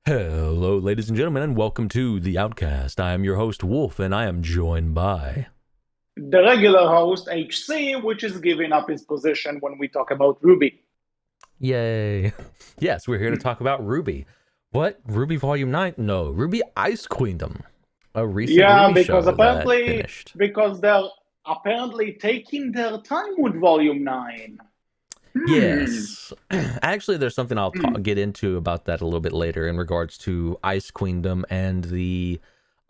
Hello, ladies and gentlemen, and welcome to the Outcast. I am your host, Wolf, and I am joined by... the regular host, HC, which is giving up his position when we talk about RWBY. Yay. Yes, we're here to talk about RWBY. What? RWBY Volume 9? No, RWBY Ice Queendom. A recent RWBY show that finished. Because they're apparently taking their time with Volume 9. Yes. Actually, there's something I'll get into about that a little bit later in regards to Ice Queendom and the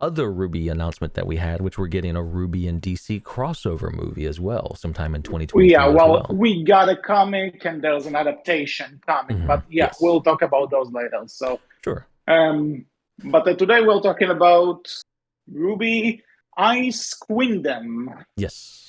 other RWBY announcement that we had, which we're getting a RWBY and DC crossover movie as well, sometime in 2023. Yeah, well, we got a comic and there's an adaptation coming, but yes, we'll talk about those later. So sure. But today we're talking about RWBY Ice Queendom. Yes.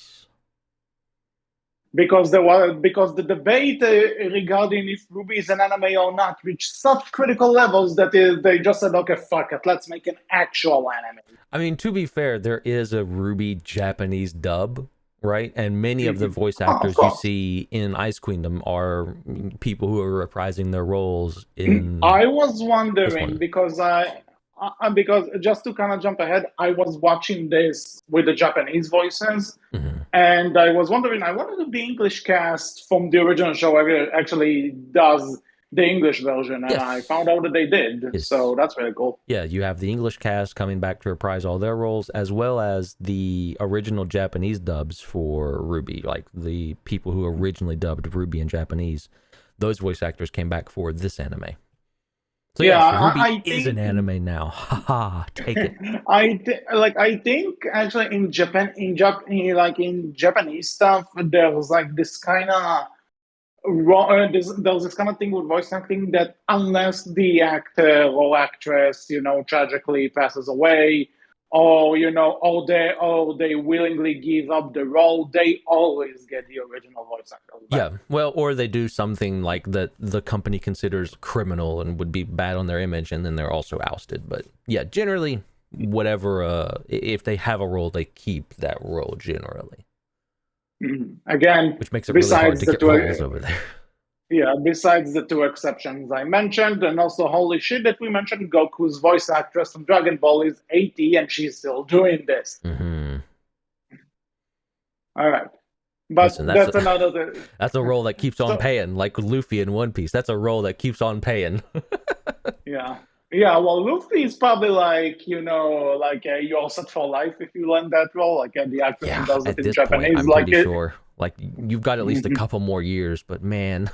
Because the debate regarding if RWBY is an anime or not reached such critical levels that they just said, okay, fuck it, let's make an actual anime. I mean, to be fair, there is a RWBY Japanese dub, right? And many of the voice actors you see in Ice Queendom are people who are reprising their roles in... I was wondering, because just to kind of jump ahead, I was watching this with the Japanese voices, and I was wondering, I wonder if the English cast from the original show actually does the English version, and I found out that they did, so that's very cool. Yeah, you have the English cast coming back to reprise all their roles, as well as the original Japanese dubs for RWBY, like the people who originally dubbed RWBY in Japanese. Those voice actors came back for this anime. So yeah, RWBY is an anime now. Haha, take it. I think actually in Japanese stuff, there's like this kind of there's this kind of thing with voice acting that unless the actor or actress, tragically passes away, or they willingly give up the role, they always get the original voice actor back. Yeah, well, or they do something like that the company considers criminal and would be bad on their image, and then they're also ousted. But yeah, generally, whatever, if they have a role, they keep that role generally. Again, which makes it really hard to get roles over there. Yeah, besides the two exceptions I mentioned, and also holy shit that we mentioned, Goku's voice actress from Dragon Ball is 80 and she's still doing this. All right. But listen, that's another... That's a role that keeps on paying, like Luffy in One Piece. That's a role that keeps on paying. Yeah, well, Luffy is probably like, you're set for life if you land that role. Like, the actor who does it in Japanese. I'm pretty sure. Like, you've got at least a couple more years, but man.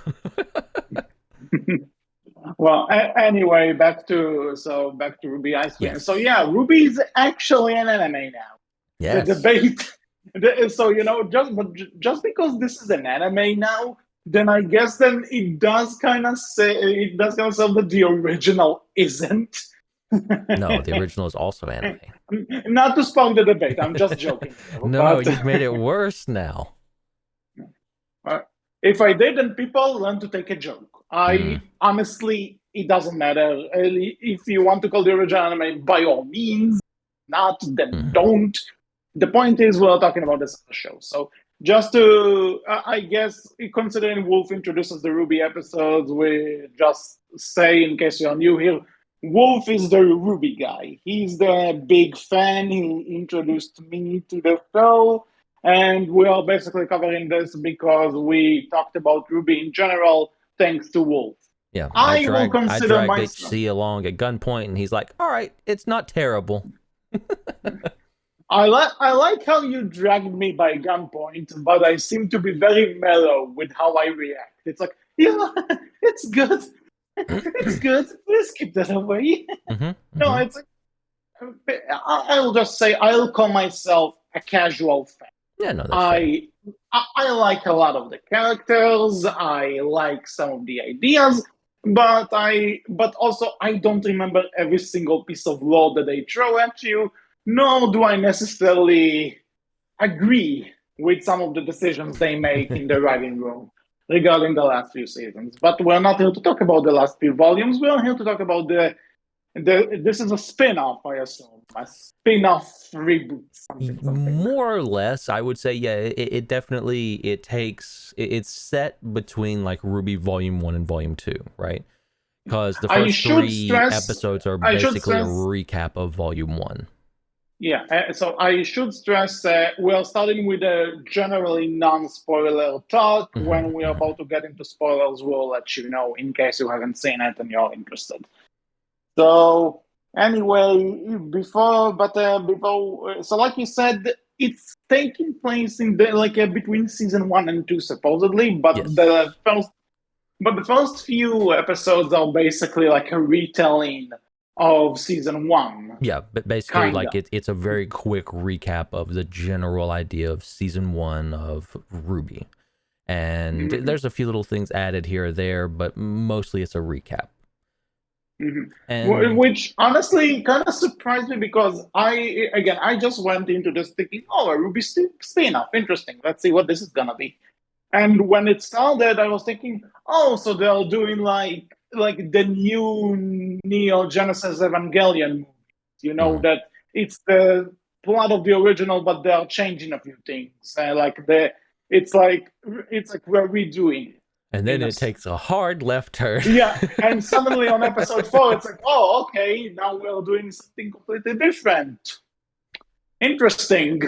Well, anyway, back to RWBY Ice Queendom. Yes. So yeah, RWBY is actually an anime now. Yes. The debate. So just because this is an anime now, then I guess it does kind of say that the original isn't. No, the original is also anime. Not to spark the debate, I'm just joking. No, you've made it worse now. If I did, then people learn to take a joke. Honestly, it doesn't matter. If you want to call the original anime, by all means. Not, then don't. The point is, we're talking about this show. So just to, I guess, considering Wolf introduces the RWBY episodes, we just say, in case you're new here, Wolf is the RWBY guy. He's the big fan. He introduced me to the show. And we are basically covering this because we talked about RWBY in general, thanks to Wolf. Yeah, I dragged HC along at gunpoint, and he's like, all right, it's not terrible. I like how you dragged me by gunpoint, but I seem to be very mellow with how I react. It's like, yeah, it's good. It's good. Let's keep that away. No, it's like, I'll just say I'll call myself a casual fan. Yeah, no, that's fair. I like a lot of the characters. I like some of the ideas, but also I don't remember every single piece of lore that they throw at you. Nor do I necessarily agree with some of the decisions they make in the writing room regarding the last few seasons. But we're not here to talk about the last few volumes. We're here to talk about this is a spin-off, I assume. A spin-off reboot. Something. More or less, I would say, yeah, it definitely, it's set between like RWBY Volume 1 and Volume 2, right? because the I first should 3 stress. episodes are I should basically a stress. recap of Volume 1. Yeah, so I should stress we're starting with a generally non-spoiler talk. When we're about to get into spoilers, we'll let you know in case you haven't seen it and you're interested. So anyway, so like you said, it's taking place in between season 1 and 2 supposedly, Yes. the first few episodes are basically like a retelling of season 1. Yeah, but basically, Kinda. like it's a very quick recap of the general idea of season 1 of RWBY, and there's a few little things added here or there, but mostly it's a recap. And Which honestly kind of surprised me because I just went into this thinking, oh, a Ruby spin-off, interesting. Let's see what this is gonna be. And when it started, I was thinking, oh, so they're doing like the new Neo Genesis Evangelion movies, that it's the plot of the original, but they're changing a few things. It's like we're redoing it. and then it takes a hard left turn. Yeah, and suddenly on episode 4, it's like, oh, okay, now we're doing something completely different. Interesting.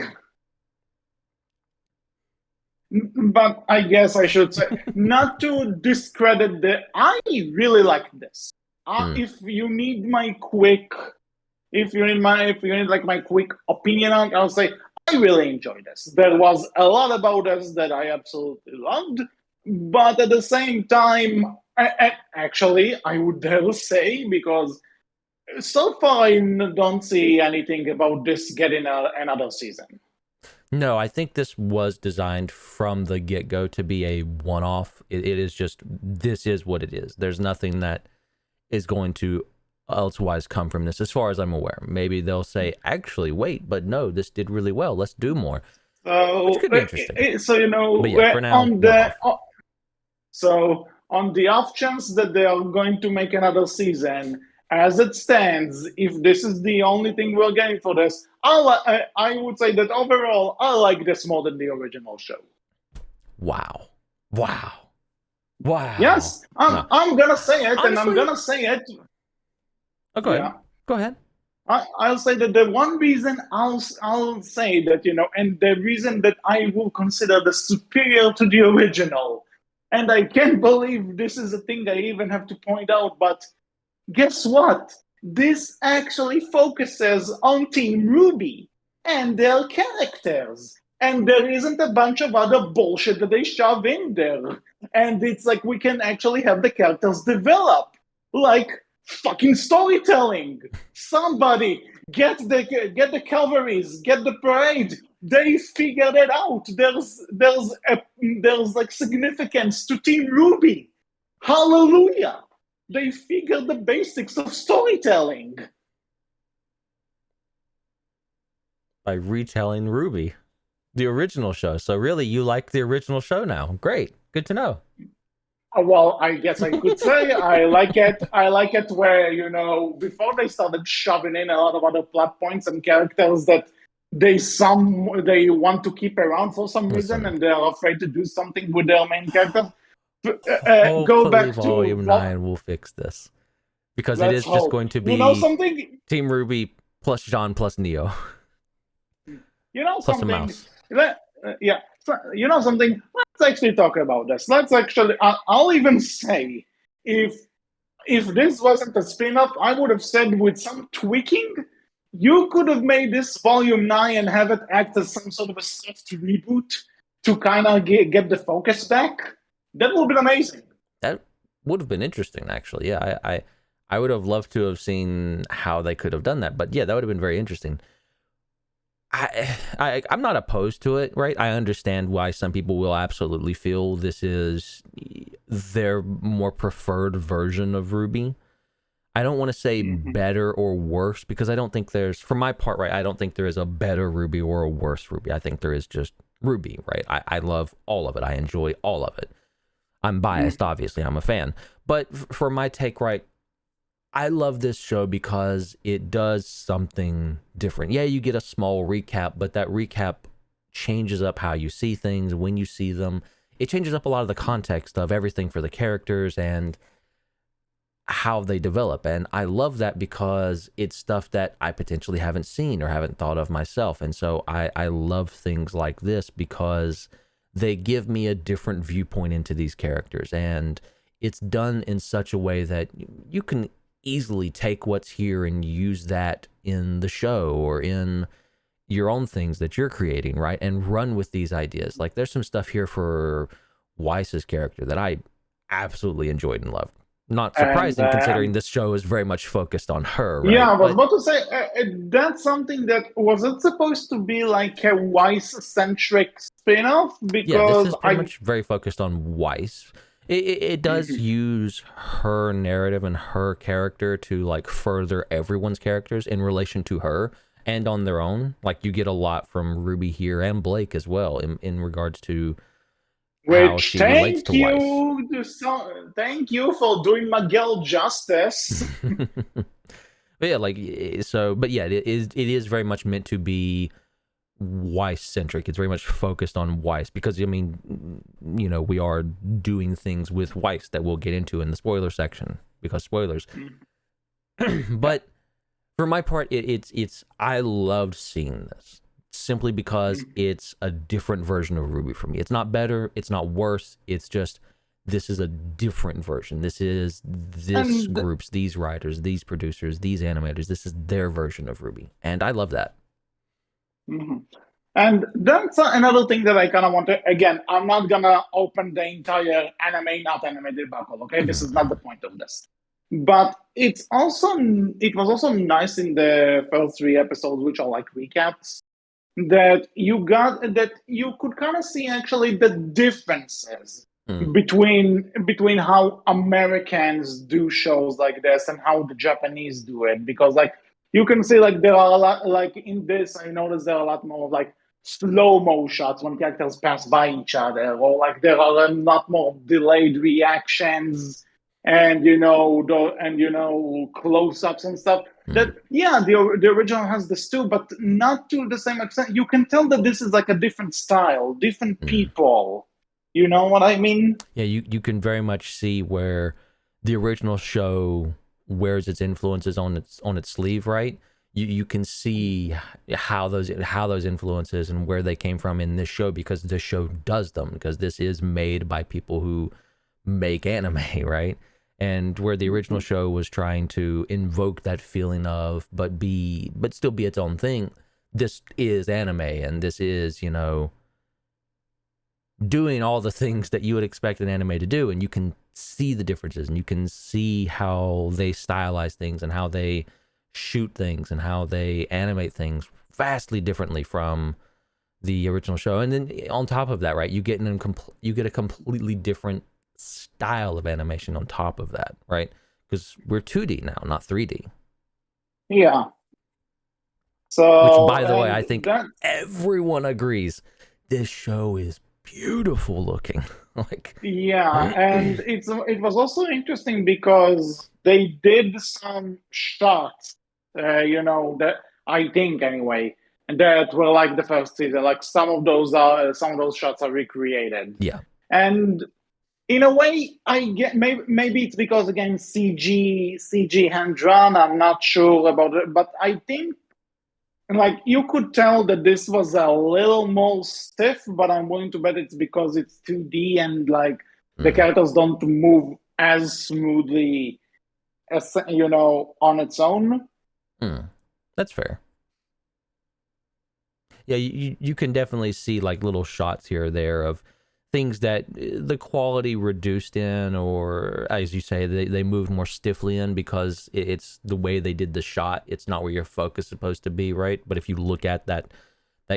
But I guess I should say, not to discredit I really like this. If you need my quick opinion on it, I'll say I really enjoyed this. There was a lot about this that I absolutely loved, but at the same time, actually, I would dare say, because so far I don't see anything about this getting another season. No, I think this was designed from the get-go to be a one-off. It is just, this is what it is. There's nothing that is going to elsewise come from this, as far as I'm aware. Maybe they'll say, actually, wait, but no, this did really well. Let's do more. Which could be interesting. So, but yeah, for now, so on the off chance that they are going to make another season, as it stands, if this is the only thing we're getting for this, I would say that overall, I like this more than the original show. Wow. Yes, I'm gonna say it, honestly, and I'm gonna say it. Oh, go ahead. Go ahead. I'll say that the one reason I'll say that, and the reason that I will consider the superior to the original, and I can't believe this is a thing I even have to point out, but guess what? This actually focuses on Team RWBY and their characters. And there isn't a bunch of other bullshit that they shove in there. And it's like we can actually have the characters develop. Like fucking storytelling. Somebody get the cavalries, get the parade. They figured it out. There's like significance to Team RWBY. Hallelujah. They figured the basics of storytelling. By retelling RWBY, the original show. So really, you like the original show now. Great. Good to know. Well, I guess I could say I like it. I like it where, before they started shoving in a lot of other plot points and characters that they want to keep around for some reason, and they're afraid to do something with their main character. Go back to Volume 9 will fix this, because it is just going to be something? Team RWBY plus Jean plus Neo. Plus something? A mouse. Something? Let's actually talk about this. I'll even say, if this wasn't a spin-off, I would have said with some tweaking, you could have made this Volume 9 and have it act as some sort of a soft reboot to kind of get the focus back. That would have been amazing. That would have been interesting, actually. Yeah, I would have loved to have seen how they could have done that. But yeah, that would have been very interesting. I'm not opposed to it, right? I understand why some people will absolutely feel this is their more preferred version of RWBY. I don't want to say better or worse, because I don't think there's, for my part, right, I don't think there is a better RWBY or a worse RWBY. I think there is just RWBY, right? I love all of it. I enjoy all of it. I'm biased, obviously. I'm a fan. But for my take, right, I love this show because it does something different. Yeah, you get a small recap, but that recap changes up how you see things, when you see them. It changes up a lot of the context of everything for the characters, and how they develop. And I love that because it's stuff that I potentially haven't seen or haven't thought of myself. And so I love things like this because they give me a different viewpoint into these characters. And it's done in such a way that you can easily take what's here and use that in the show or in your own things that you're creating, right? And run with these ideas. Like there's some stuff here for Weiss's character that I absolutely enjoyed and loved. Not surprising considering this show is very much focused on her, right? Yeah, I was about to say that's something that was it supposed to be like a Weiss-centric spin-off? Yeah, this Because is pretty much very focused on Weiss. It does use her narrative and her character to like further everyone's characters in relation to her and on their own. Like you get a lot from Ruby here and Blake as well in regards to how which she relates to Weiss. thank you for doing my girl justice. But yeah, like so. But yeah, it is very much meant to be Weiss centric. It's very much focused on Weiss because I mean, you know, we are doing things with Weiss that we'll get into in the spoiler section because spoilers. But for my part, it's I loved seeing this simply because it's a different version of RWBY for me. It's not better, it's not worse. It's just this is a different version. This is this group's, these writers, these producers, these animators. This is their version of RWBY, and I love that. And that's another thing that I kind of want to. Again, I'm not gonna open the entire anime, not anime debacle. Okay, this is not the point of this. But it was also nice in the first 3 episodes, which are like recaps, that you could kind of see actually the differences between how Americans do shows like this and how the Japanese do it. Because like you can see like there are a lot like in this, I noticed there are a lot more like slow-mo shots when characters pass by each other, or like there are a lot more delayed reactions and close-ups and stuff. That the original has this too, but not to the same extent. You can tell that this is like a different style, different people. You know what I mean? Yeah, you can very much see where the original show wears its influences on its sleeve, right? You can see how those influences and where they came from in this show because this show does them, because this is made by people who make anime, right? And where the original show was trying to invoke that feeling of but still be its own thing, this is anime, and this is, you know, doing all the things that you would expect an anime to do, and you can see the differences and you can see how they stylize things and how they shoot things and how they animate things vastly differently from the original show. And then on top of that, right, you get a completely different style of animation on top of that, right? Because we're 2D now, not 3D. Yeah. So, which, by the way, I think everyone agrees this show is beautiful looking. Like, yeah, and it was also interesting because they did some shots, that I think anyway, that were like the first season. Like some of those shots are recreated. Yeah, and in a way, I get maybe it's because again CG hand drawn. I'm not sure about it, but I think like you could tell that this was a little more stiff. But I'm willing to bet it's because it's 2D and like the characters don't move as smoothly as on its own. That's fair. Yeah, you can definitely see like little shots here or there of things that the quality reduced in, or as you say, they moved more stiffly in because it's the way they did the shot. It's not where your focus is supposed to be, right? But if you look at that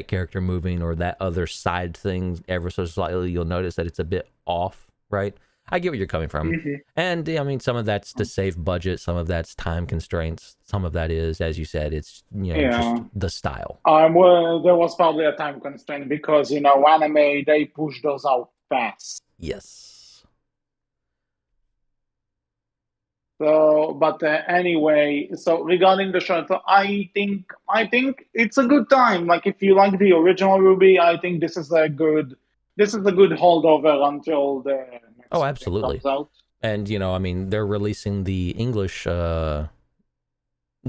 character moving or that other side thing ever so slightly, you'll notice that it's a bit off, right? I get where you're coming from. And I mean, some of that's to save budget, some of that's time constraints, some of that is, as you said, it's just the style. Well, there was probably a time constraint because anime, they push those out fast. Yes. So, but anyway, so regarding the show, so I think it's a good time. Like if you like the original RWBY, I think this is a good holdover until the next absolutely comes out. And I mean, they're releasing the English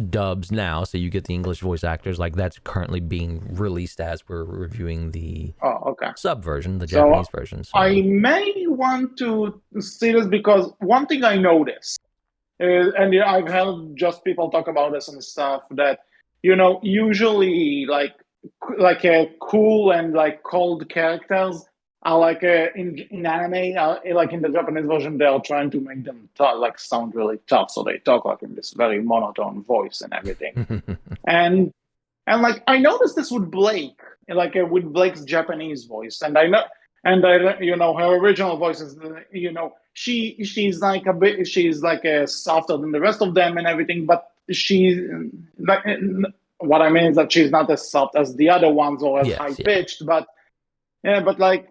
dubs now, so you get the English voice actors. Like that's currently being released as we're reviewing the Oh, okay. sub version, the So Japanese version. So I may want to see this because one thing I noticed, and I've heard just people talk about this and stuff, that usually like a cool and like cold characters are like in anime, like in the Japanese version, they are trying to make them like sound really tough, so they talk like in this very monotone voice and everything. And like I noticed this with Blake, like with Blake's Japanese voice, and I know, and I her original voice is she's like a bit she's like a softer than the rest of them and everything, but she's like what I mean is that she's not as soft as the other ones or as yes, high yeah, pitched, but like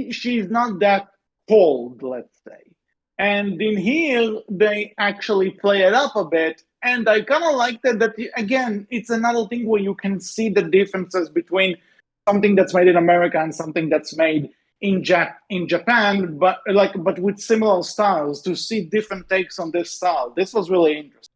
she's not that cold, let's say. And in here, they actually play it up a bit. And I kind of like that. That again, it's another thing where you can see the differences between something that's made in America and something that's made in Japan, but with similar styles. To see different takes on this style, this was really interesting.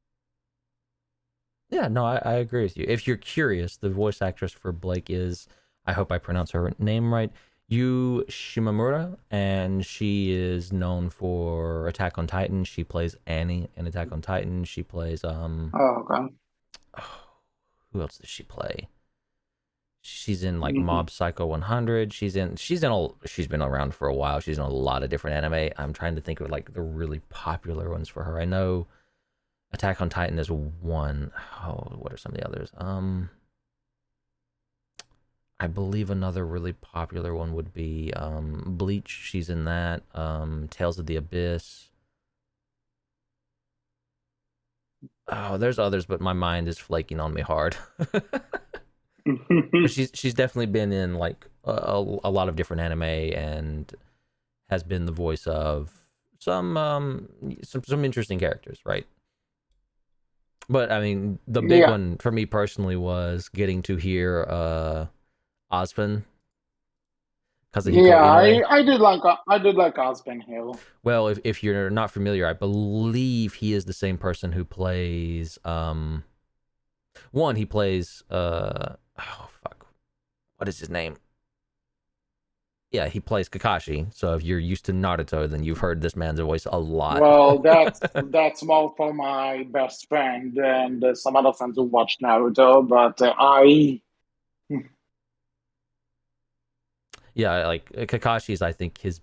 yeah. No, I agree with you. If you're curious, the voice actress for Blake is, I hope I pronounce her name right, Yu Shimamura, and she is known for Attack on Titan. She plays Annie in Attack on Titan. She plays Oh, okay. who else does she play? She's in like Mm-hmm. Mob Psycho 100. She's been around for a while. She's in a lot of different anime. I'm trying to think of like the really popular ones for her. I know Attack on Titan is one. Oh, what are some of the others? I believe another really popular one would be Bleach. She's in that. Tales of the Abyss. Oh, there's others, but my mind is flaking on me hard. But she's definitely been in like a lot of different anime and has been the voice of some interesting characters, right? But I mean, the big Yeah. one for me personally was getting to hear Ozpin, Kazuhiko Yeah, Inoue. I did like Aspen Hill. Well, if you're not familiar, I believe he is the same person who plays one. He plays oh fuck, what is his name? Yeah, he plays Kakashi. So if you're used to Naruto, then you've heard this man's voice a lot. Well, that's more for my best friend and some other friends who watch Naruto, but I Yeah, like Kakashi's, I think his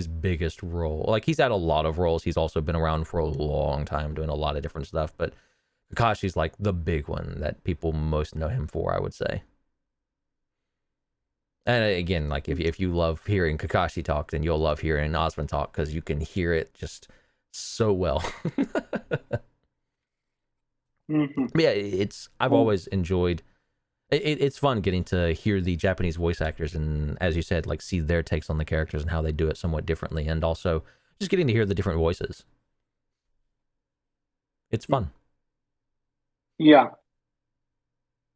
biggest role. Like he's had a lot of roles. He's also been around for a long time doing a lot of different stuff, but Kakashi's like the big one that people most know him for, I would say. And again, like if you love hearing Kakashi talk, then you'll love hearing Osmond talk because you can hear it just so well. Mhm. Yeah, I've always enjoyed. It's fun getting to hear the Japanese voice actors and, as you said, like see their takes on the characters and how they do it somewhat differently, and also just getting to hear the different voices. It's fun. Yeah.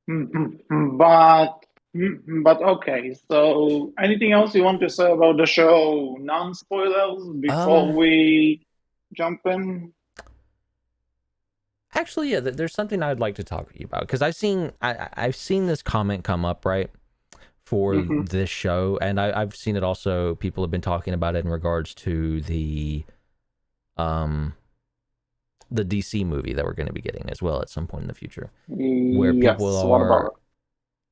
Mhm. But okay. So anything else you want to say about the show? Non-spoilers before Um, we jump in? Actually, yeah, there's something I'd like to talk to you about because I've seen this comment come up right for Hmm. this show, and I've seen it also. People have been talking about it in regards to um the DC movie that we're going to be getting as well at some point in the future, where people Yes. What about are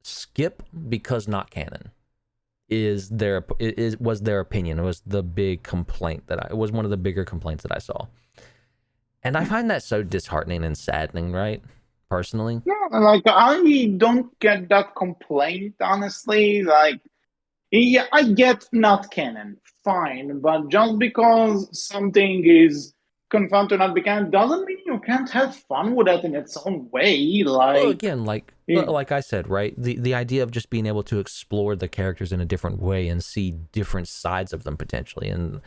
skip because not canon was their opinion. It was the big complaint that it was one of the bigger complaints that I saw, and I it? find that so disheartening and saddening, right? Personally. Yeah, like I don't get that complaint, honestly. Like, yeah, I get not canon, fine, but just because something is confirmed to not be canon doesn't mean you can't have fun with it in its own way. Well, Like, again, eh, like I said, right? The idea of just being able to explore the characters in a different way and see different sides of them potentially, and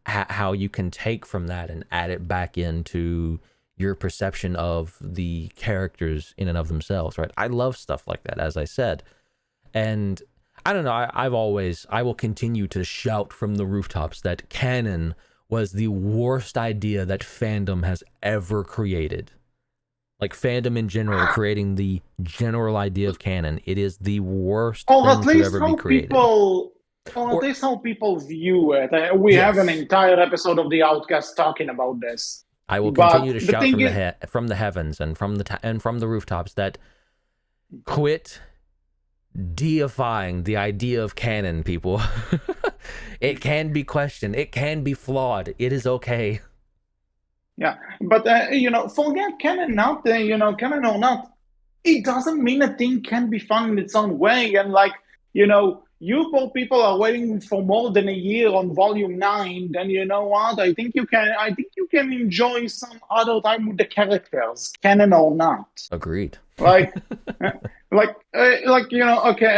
how you can take from that and add it back into your perception of the characters in and of themselves, right? I love stuff like that, as I said, and I don't know. I will continue to shout from the rooftops that canon was the worst idea that fandom has ever created. Like fandom in general, creating the general idea of canon. It is the worst thing to ever be created. At least how people view it. We have an entire episode of the Outcast talking about this. I will continue to shout from the heavens and from the rooftops that quit deifying the idea of canon, people. It can be questioned. It can be flawed. It is okay. Yeah, but forget canon not, canon or not. It doesn't mean a thing can be fun in its own way. And you poor people are waiting for more than a year on Volume 9. Then you know what? I think you can enjoy some other time with the characters, canon or not. Agreed. Okay,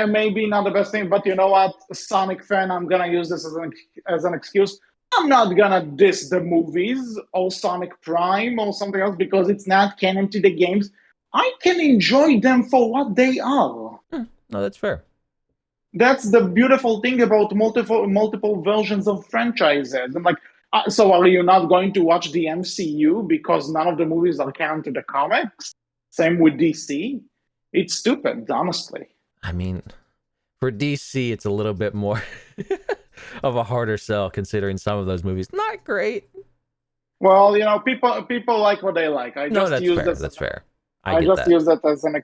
maybe not the best thing, but you know what? Sonic fan, I'm gonna use this as an excuse. I'm not gonna diss the movies or Sonic Prime or something else because it's not canon to the games. I can enjoy them for what they are. No, that's fair. That's the beautiful thing about multiple versions of franchises. I'm like, so are you not going to watch the MCU because none of the movies are canon to the comics? Same with DC. It's stupid, honestly. I mean, for DC, it's a little bit more of a harder sell considering some of those movies not great. Well, people like what they like. That's fair. I just use that as an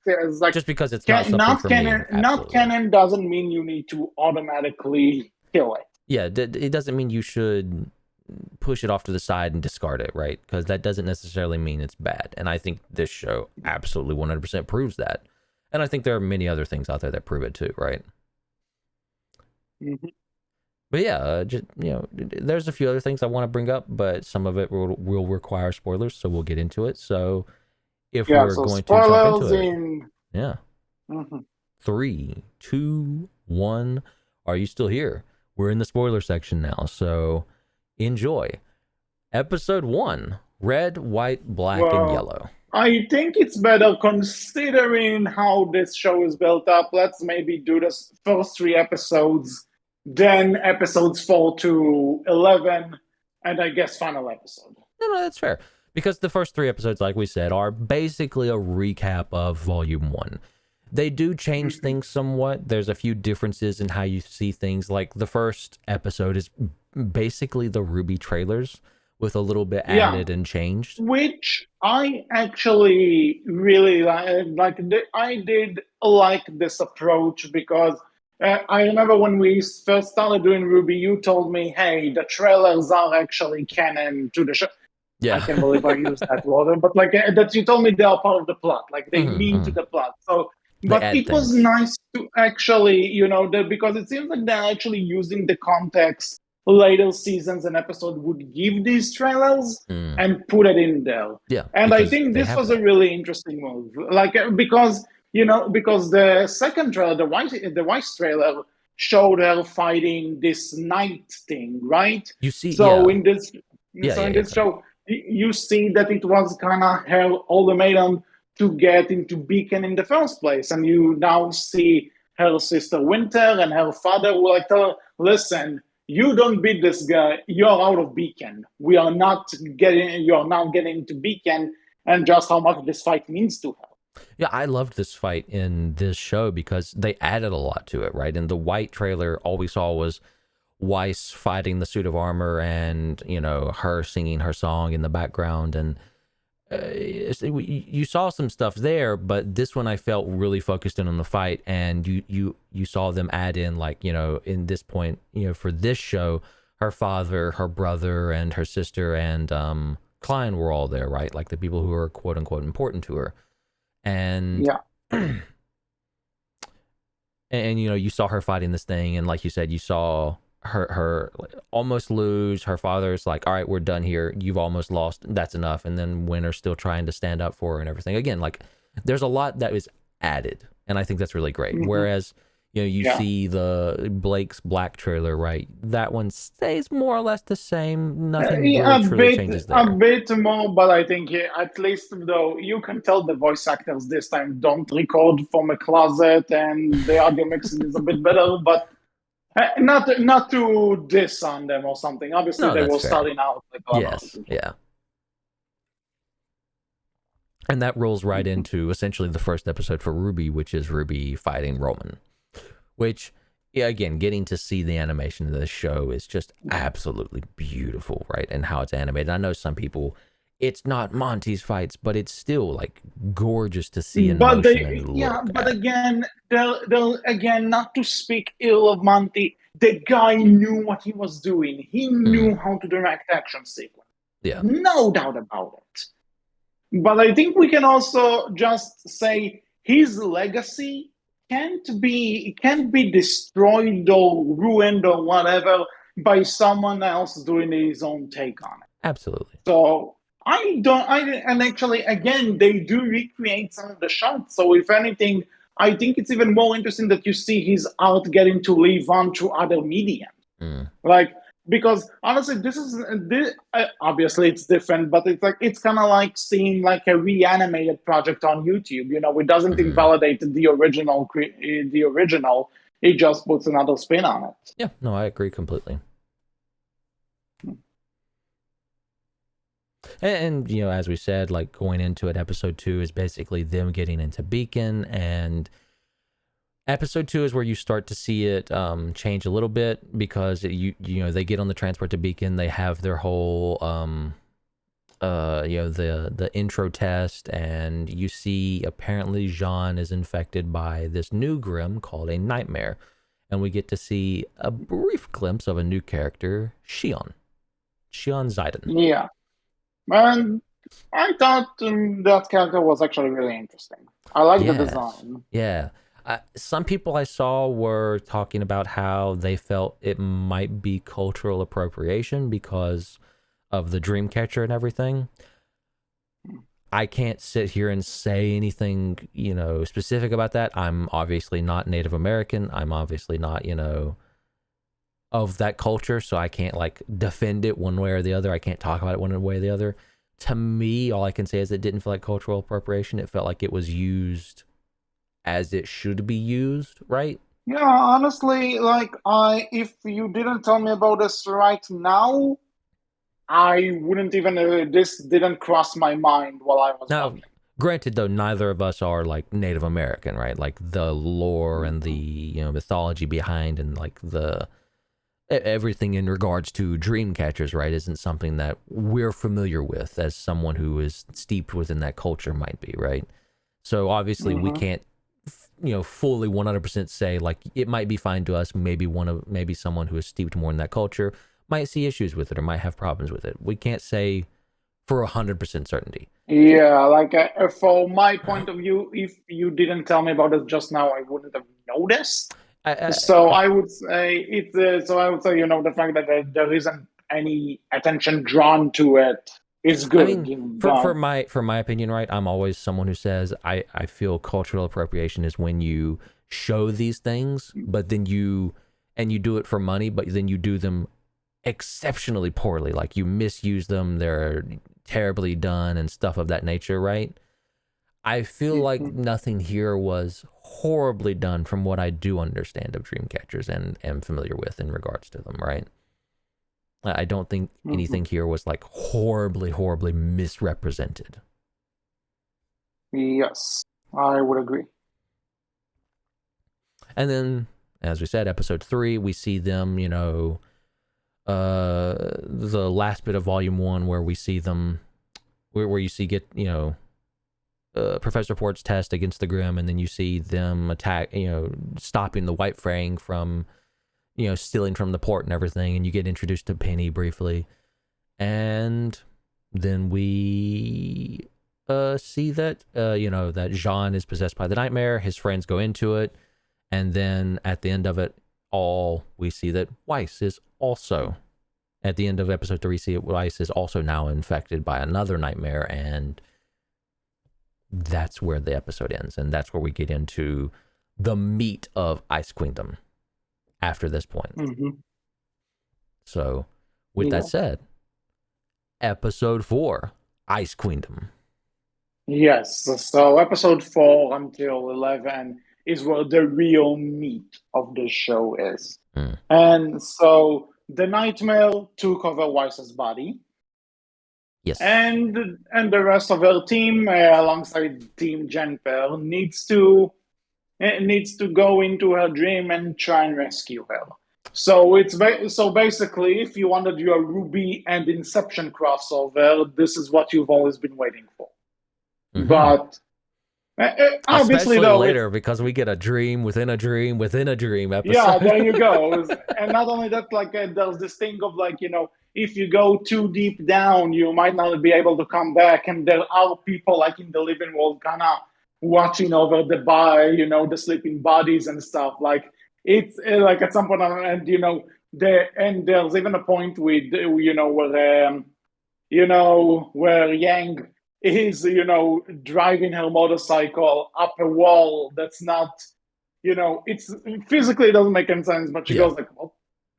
like, just because it's not canon. Not canon doesn't mean you need to automatically kill it. Yeah, it doesn't mean you should push it off to the side and discard it, right? Because that doesn't necessarily mean it's bad. And I think this show absolutely 100% proves that. And I think there are many other things out there that prove it too, right? Mm-hmm. But yeah, there's a few other things I want to bring up, but some of it will require spoilers, so we'll get into it. So if we're going to jump into it, yeah. Mm-hmm. 3, 2, 1. Are you still here? We're in the spoiler section now, so enjoy. Episode 1: Red, White, Black, and Yellow. I think it's better considering how this show is built up. Let's maybe do the first 3 episodes, then episodes 4 to 11, and I guess final episode. No, that's fair. Because the first 3 episodes, like we said, are basically a recap of Volume 1. They do change things somewhat. There's a few differences in how you see things. Like the first episode is basically the RWBY trailers with a little bit added and changed. Which I actually really like. I did like this approach because I remember when we first started doing RWBY, you told me, hey, the trailers are actually canon to the show. Yeah. I can't believe I used that word, but that you told me they are part of the plot, like they mean to the plot. So, but it was nice to actually, because it seems like they're actually using the context later seasons and episode would give these trailers and put it in there. Yeah, and I think this was a really interesting move, because the second trailer, the Weiss trailer, showed her fighting this night thing, right? You see, in this show, you see that it was kind of her ultimatum to get into Beacon in the first place. And you now see her sister Winter and her father who tell her, listen, you don't beat this guy, you're out of Beacon. You're not getting into Beacon, and just how much this fight means to her. Yeah, I loved this fight in this show because they added a lot to it, right? In the White trailer, all we saw was Weiss fighting the suit of armor and her singing her song in the background, and you saw some stuff there, but this one I felt really focused in on the fight, and you saw them add in in this point, for this show, her father, her brother, and her sister and Klein were all there, right? Like the people who are quote unquote important to her. And and you saw her fighting this thing, and like you said, you saw her almost lose. Her father's like, all right, we're done here, you've almost lost, that's enough. And then Winter's still trying to stand up for her and everything. Again, there's a lot that is added, and I think that's really great. Whereas you see the Blake's Black trailer, right? That one stays more or less the same. Nothing really changes there. A bit more, but I think at least though you can tell the voice actors this time don't record from a closet, and the audio mixing is a bit better. But Not to diss on them or something. Obviously, No, they that's were fair. starting out like a lot of other Yes, people. yeah. And that rolls right Mhm. into essentially the first episode for RWBY, which is RWBY fighting Roman. Which, yeah, again, getting to see the animation of this show is just absolutely beautiful, right? And how it's animated. I know some people, it's not Monty's fights, but it's still like gorgeous to see in But motion and they, yeah, look but at. again, they'll again, not to speak ill of Monty, the guy knew what he was doing. He Mm, knew how to direct action sequence. yeah, No doubt about it. But I think we can also just say his legacy can't be destroyed or ruined or whatever by someone else doing his own take on it. absolutely. So and actually, again, they do recreate some of the shots. So if anything, I think it's even more interesting that you see his art getting to live on to other media. Mm, Like, because honestly, obviously it's different, but it's kind of like seeing like a reanimated project on YouTube. It doesn't mm. invalidate the original. It just puts another spin on it. Yeah, no, I agree completely. And as we said, like going into it, episode 2 is basically them getting into Beacon, and episode 2 is where you start to see it change a little bit because they get on the transport to Beacon. They have their whole the intro test, and you see apparently Jean is infected by this new Grim called a Nightmare, and we get to see a brief glimpse of a new character, Shion Zidon. Yeah, and I thought that character was actually really interesting. I like the Yes. design. Yeah. Some people I saw were talking about how they felt it might be cultural appropriation because of the Dreamcatcher and everything. I can't sit here and say anything, specific about that. I'm obviously not Native American. I'm obviously not, of that culture, so I can't like defend it one way or the other. I can't talk about it one way or the other. To me, all I can say is it didn't feel like cultural appropriation. It felt like it was used as it should be used, right? Yeah, honestly, like if you didn't tell me about this right now, I wouldn't even. This didn't cross my mind while I was Now, watching. granted, though, neither of us are like Native American, right? Like the lore and the Mhm. mythology behind and like the everything in regards to dream catchers, right, isn't something that we're familiar with as someone who is steeped within that culture might be, right? So obviously we Mhm. can't fully 100% say like it might be fine to us. Maybe someone who is steeped more in that culture might see issues with it or might have problems with it. We can't say for 100% certainty. Yeah, like from my point of view, if you didn't tell me about it just now, I wouldn't have noticed. I, I, So I would say it's. So I would say the fact that there isn't any attention drawn to it is I good. mean, for my opinion, right? I'm always someone who says I feel cultural appropriation is when you show these things, but then you do it for money, but then you do them exceptionally poorly. Like you misuse them, they're terribly done and stuff of that nature, right? I feel like Mhm. nothing here was horribly done from what I do understand of dream catchers and am familiar with in regards to them, right? I don't think Mhm. anything here was like horribly, horribly misrepresented. Yes, I would agree. And then, as we said, episode 3, we see them, the last bit of volume 1 where we see them, where you see Professor Port's test against the Grim, and then you see them attack, stopping the White Frang from, stealing from the port and everything, and you get introduced to Penny briefly. And then we see that that Jean is possessed by the nightmare. His friends go into it, and then at the end of it all, we see that Weiss is also at the end of episode 3. See, Weiss is also now infected by another nightmare, and that's where the episode ends, and that's where we get into the meat of Ice Queendom after this point. Mhm. So, with that Yeah. said, episode 4, Ice Queendom. Yes. So episode 4 until 11 is where the real meat of the show is. And so the nightmare took over Weiss's body, Yes. and the rest of her team, alongside Team Jennifer, needs to go into her dream and try and rescue her. So so basically, if you wanted your Ruby and Inception crossover, this is what you've always been waiting for. But obviously, Especially though, later, because we get a dream within a dream within a dream yeah, episode. there you go. And not only that, like there's this thing of like, if you go too deep down, you might not be able to come back. And there are people like in the living world kind of watching over the the sleeping bodies and stuff. Like it's like at some point, and there's even a point with where Yang is driving her motorcycle up a wall that's not, it's physically it doesn't make any sense, but she goes like, well,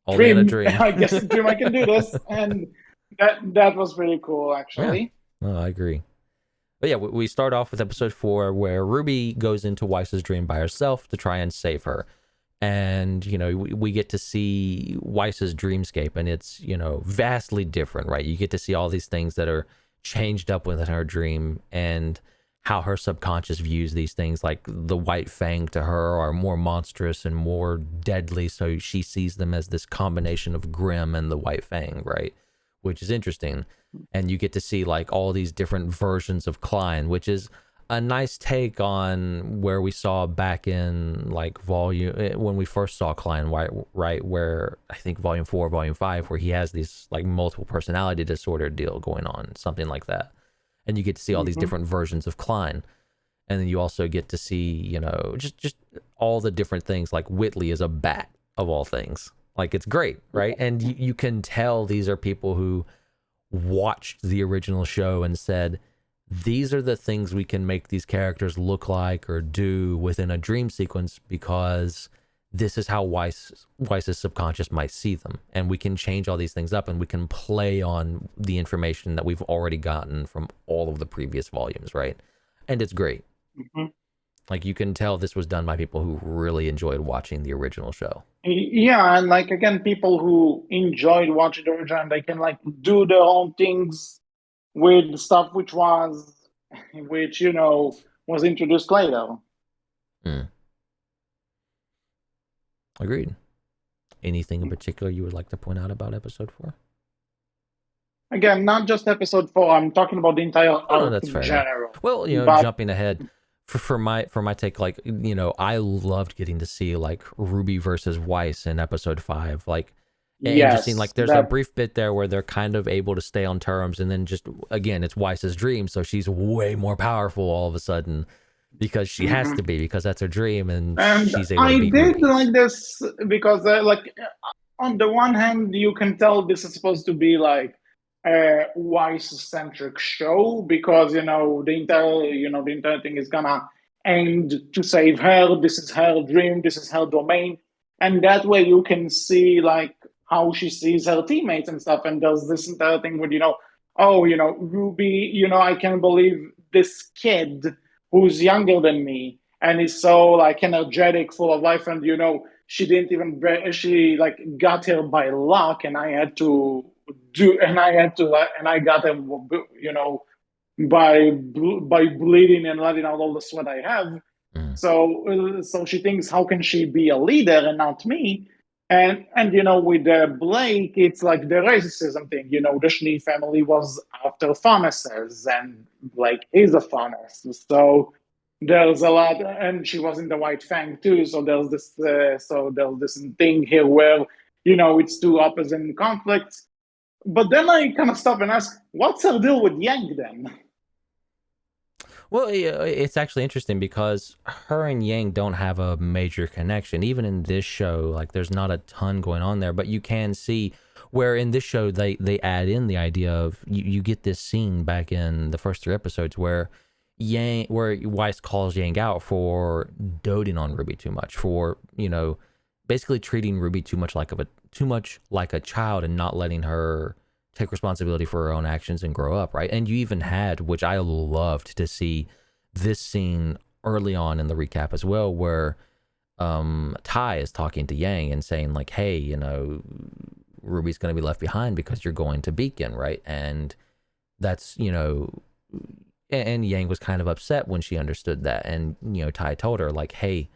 Only in a dream, dream. I guess dream I can do this. And that was pretty cool, actually. Yeah, no, I agree. But yeah, we start off with episode 4 where Ruby goes into Weiss's dream by herself to try and save her. And, we get to see Weiss's dreamscape, and it's, vastly different, right? You get to see all these things that are changed up within her dream and how her subconscious views these things, like the white fang to her are more monstrous and more deadly. So she sees them as this combination of Grim and the white fang, right? Which is interesting. And you get to see like all these different versions of Klein, which is a nice take on where we saw back in like when we first saw Klein, right, where I think volume 4, volume 5, where he has these like multiple personality disorder deal going on, something like that. And you get to see all these different versions of Klein. And then you also get to see, just all the different things, like Whitley is a bat of all things. Like, it's great, right? And you can tell these are people who watched the original show and said, these are the things we can make these characters look like or do within a dream sequence, because this is how Weiss's subconscious might see them. And we can change all these things up, and we can play on the information that we've already gotten from all of the previous volumes, right? And it's great. Like, you can tell this was done by people who really enjoyed watching the original show. Yeah, and like again, people who enjoyed watching the original, they can like do their own things with stuff which was introduced later. Agreed. Anything in particular you would like to point out about episode 4? Again, not just episode 4. I'm talking about the entire arc in general. Enough. Well, jumping ahead for my take, like, I loved getting to see like Ruby versus Weiss in episode 5, like. And just seeing like there's a brief bit there where they're kind of able to stay on terms, and then just again it's Weiss's dream, so she's way more powerful all of a sudden because she has to be, because that's her dream, and she's able to beat Ruby. Like this because like on the one hand you can tell this is supposed to be like a Weiss-centric show, because the entire thing is gonna aimed to save her. This is her dream, this is her domain, and that way you can see like how she sees her teammates and stuff. And there's this entire thing with, Ruby, I can't believe this kid who's younger than me and is so like energetic, full of life. And, she didn't even, she like got here by luck, and I got her, by bleeding and letting out all the sweat I have. So she thinks, how can she be a leader and not me? And with Blake, it's like the racism thing. The Schnee family was after furnaces, and Blake is a furnace. So there's a lot, and she was in the White Fang too. So there's this thing here where it's two opposite conflicts. But then I kind of stop and ask, what's her deal with Yang then? Well, it's actually interesting because her and Yang don't have a major connection. Even in this show, like, there's not a ton going on there, but you can see where in this show they add in the idea of you get this scene back in the first 3 episodes where Weiss calls Yang out for doting on Ruby too much, for basically treating Ruby too much like a child and not letting her take responsibility for her own actions and grow up, right? And you even had, which I loved to see, this scene early on in the recap as well, where Tai is talking to Yang and saying like, hey, you know, Ruby's going to be left behind because you're going to Beacon, right? And that's, you know, and Yang was kind of upset when she understood that. And, you know, Tai told her like, hey,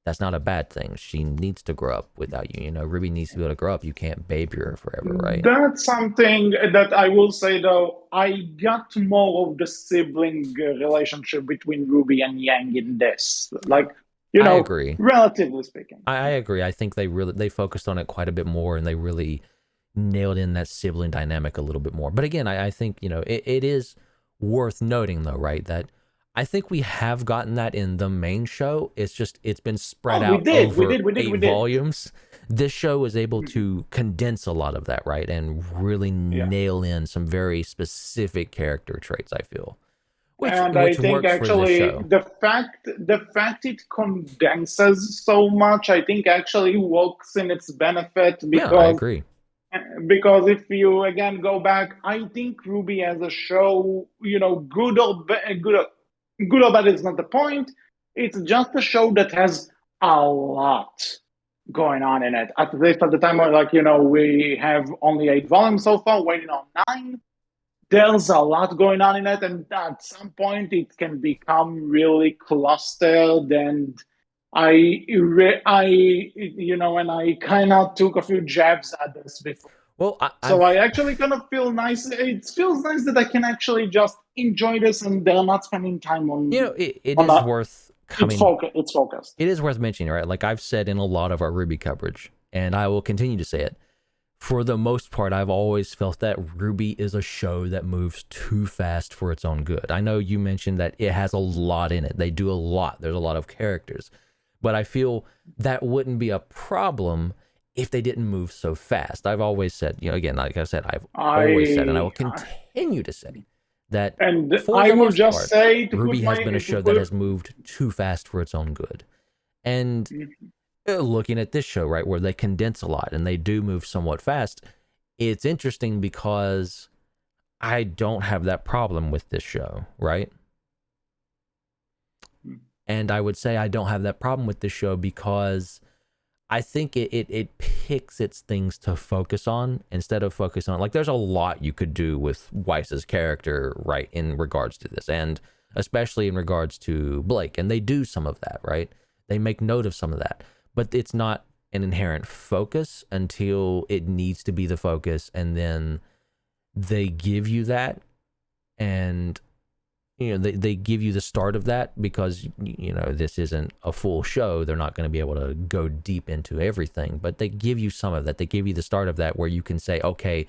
that's not a bad thing. She needs to grow up without you. You know, Ruby needs to be able to grow up. You can't baby her forever, right? That's something that I will say, though. I got more of the sibling relationship between Ruby and Yang in this. Like, you I know, agree. relatively speaking. I agree. I think they focused on it quite a bit more, and they really nailed in that sibling dynamic a little bit more. But again, I think, you know, it is worth noting though, right, that I think we have gotten that in the main show. It's just it's been spread out over 8 volumes. This show was able to condense a lot of that, right, and really nail in some very specific character traits, I feel. Which I think works actually for this show. the fact it condenses so much, I think actually works in its benefit Yeah, I agree. because if you again go back, I think RWBY as a show, you know, good or bad is not the point. It's just a show that has a lot going on in it. At least at the time, like, you know, we have only 8 volumes so far, waiting on 9. There's a lot going on in it, and at some point it can become really clustered. And you know, and I kind of took a few jabs at this before. Well, I actually kind of feel nice. It feels nice that I can actually just enjoy this, and they're not spending time on. You know, it is worth coming. It's focused. It is worth mentioning, right? Like I've said in a lot of our RWBY coverage, and I will continue to say it. For the most part, I've always felt that RWBY is a show that moves too fast for its own good. I know you mentioned that it has a lot in it. They do a lot. There's a lot of characters. But I feel that wouldn't be a problem if they didn't move so fast. I've always said, you know, again, like I said, I've always said, and I will continue to say that. And I will just say, RWBY has been a show that has moved too fast for its own good. And looking at this show, right, where they condense a lot and they do move somewhat fast, it's interesting because I don't have that problem with this show, right? And I would say I don't have that problem with this show because I think it picks its things to focus on instead of focus on, like, there's a lot you could do with Weiss's character, right, in regards to this, and especially in regards to Blake, and they do some of that, right? They make note of some of that, but it's not an inherent focus until it needs to be the focus, and then they give you that, and you know they give you the start of that because, you know, this isn't a full show. They're not going to be able to go deep into everything, but they give you some of that. They give you the start of that where you can say, okay,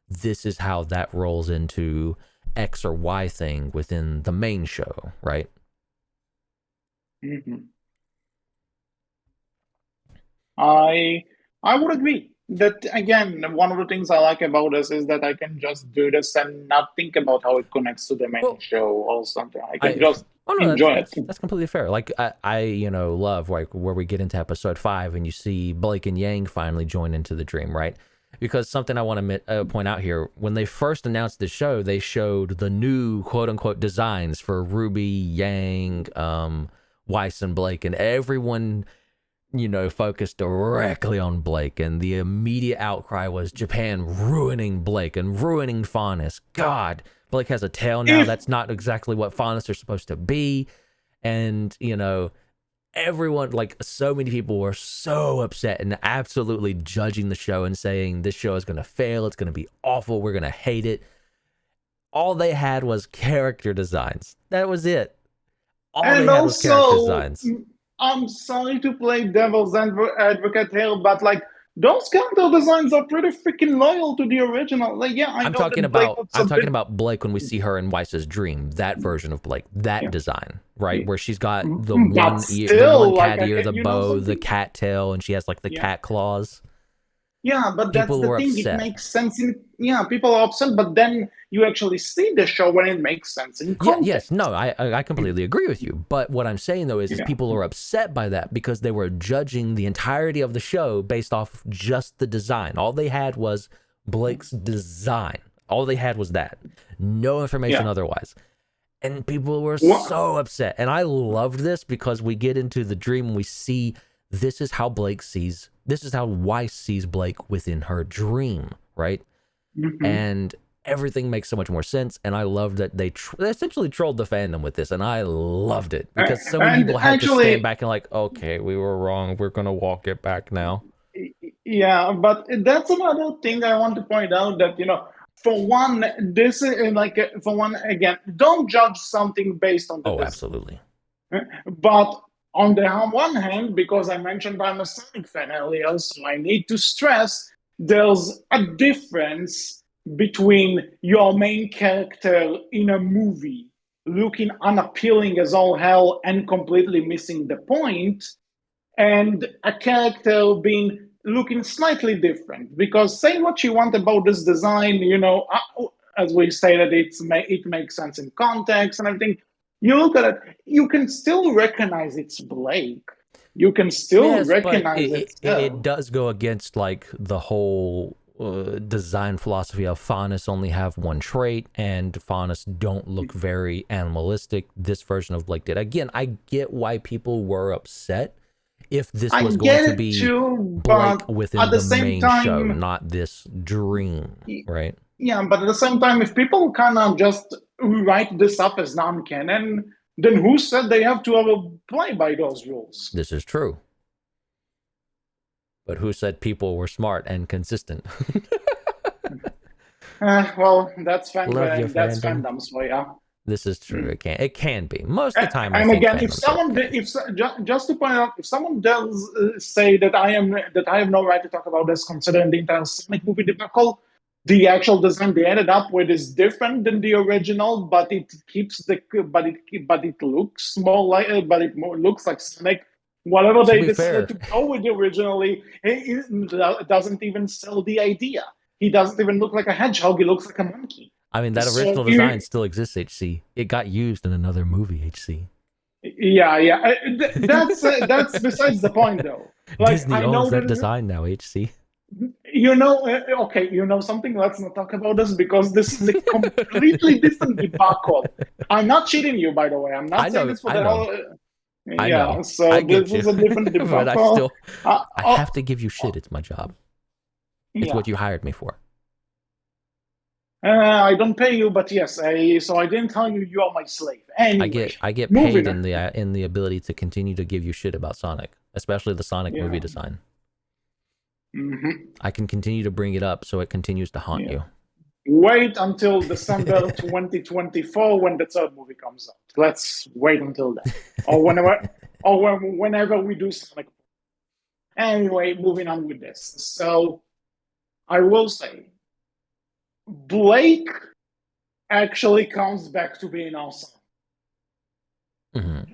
this is how that rolls into X or Y thing within the main show, right? Mm-hmm. I would agree that, again, one of the things I like about this is that I can just do this and not think about how it connects to the main show or something. I can just enjoy it. That's completely fair. Like I you know, love like where we get into episode 5 and you see Blake and Yang finally join into the dream, right? Because something I want to point out here, when they first announced the show, they showed the new quote unquote designs for RWBY, Yang, Weiss, and Blake, and everyone, you know, focused directly on Blake, and the immediate outcry was Japan ruining Blake and ruining Faunus. God, Blake has a tail now. That's not exactly what Faunus are supposed to be. And, you know, everyone, like, so many people were so upset and absolutely judging the show and saying this show is going to fail. It's going to be awful. We're going to hate it. All they had was character designs. That was it. All they had was character designs. I'm sorry to play devil's advocate here, but like those character designs are pretty freaking loyal to the original. Like, yeah, I'm talking about Blake when we see her in Weiss's dream, that version of Blake, that design, right, where she's got the one ear, the one cat ear, the bow, the cat tail, and she has like the cat claws. Yeah, but that's the thing. Upset. It makes sense people are upset, but then you actually see the show when it makes sense in context. Yes, no, I completely agree with you. But what I'm saying though is people are upset by that because they were judging the entirety of the show based off just the design. All they had was Blake's design. All they had was that. No information otherwise. And people were so upset. And I loved this because we get into the dream and we see this is how Weiss sees Blake within her dream, right? Mm-hmm. And everything makes so much more sense. And I love that they essentially trolled the fandom with this, and I loved it because so many people had to stand back and like, okay, we were wrong. We're gonna walk it back now. Yeah, but that's another thing I want to point out that, for one, this is for one, again, don't judge something based on the Oh, design. absolutely. But on the one hand, because I mentioned I'm a Sonic fan earlier, so I need to stress there's a difference between your main character in a movie looking unappealing as all hell and completely missing the point, and a character being looking slightly different. Because say what you want about this design, as we stated, it makes sense in context and everything. You look at it, you can still recognize it's Blake. You can still recognize it does go against like the whole design philosophy of Faunus only have one trait, and Faunus don't look very animalistic. This version of Blake did. Again, I get why people were upset if this was going to be Blake within the main show, not this dream, right? Yeah, but at the same time, if people kind of just write this up as non-canon, then who said they have to play by those rules? This is true. But who said people were smart and consistent? Well, that's fandoms for you. This is true. It can be most of the time. And again, just to point out, if someone does say that I have no right to talk about this, considering the entire Sonic movie debacle, the actual design they ended up with is different than the original, but it looks more like, looks like Sonic. Whatever they decided to go with originally, it doesn't even sell the idea. He doesn't even look like a hedgehog. He looks like a monkey. I mean, that original design still exists, HC. It got used in another movie, HC. Yeah. That's besides the point, though. Disney owns that design now, HC. Something, let's not talk about this because this is a completely different debacle. I'm not cheating you, by the way. I'm not saying this for the whole... I know. So this is a different debacle. But I have to give you shit. It's my job. It's what you hired me for. I don't pay you, but yes. So I didn't tell you you are my slave. Anyway, I get paid in the ability to continue to give you shit about Sonic, especially the Sonic movie design. Mm-hmm. I can continue to bring it up so it continues to haunt you. Wait until December 2024 when the third movie comes out. Let's wait until then, or whenever we do Sonic. Anyway, moving on with this. So I will say, Blake actually comes back to being awesome. Mm-hmm.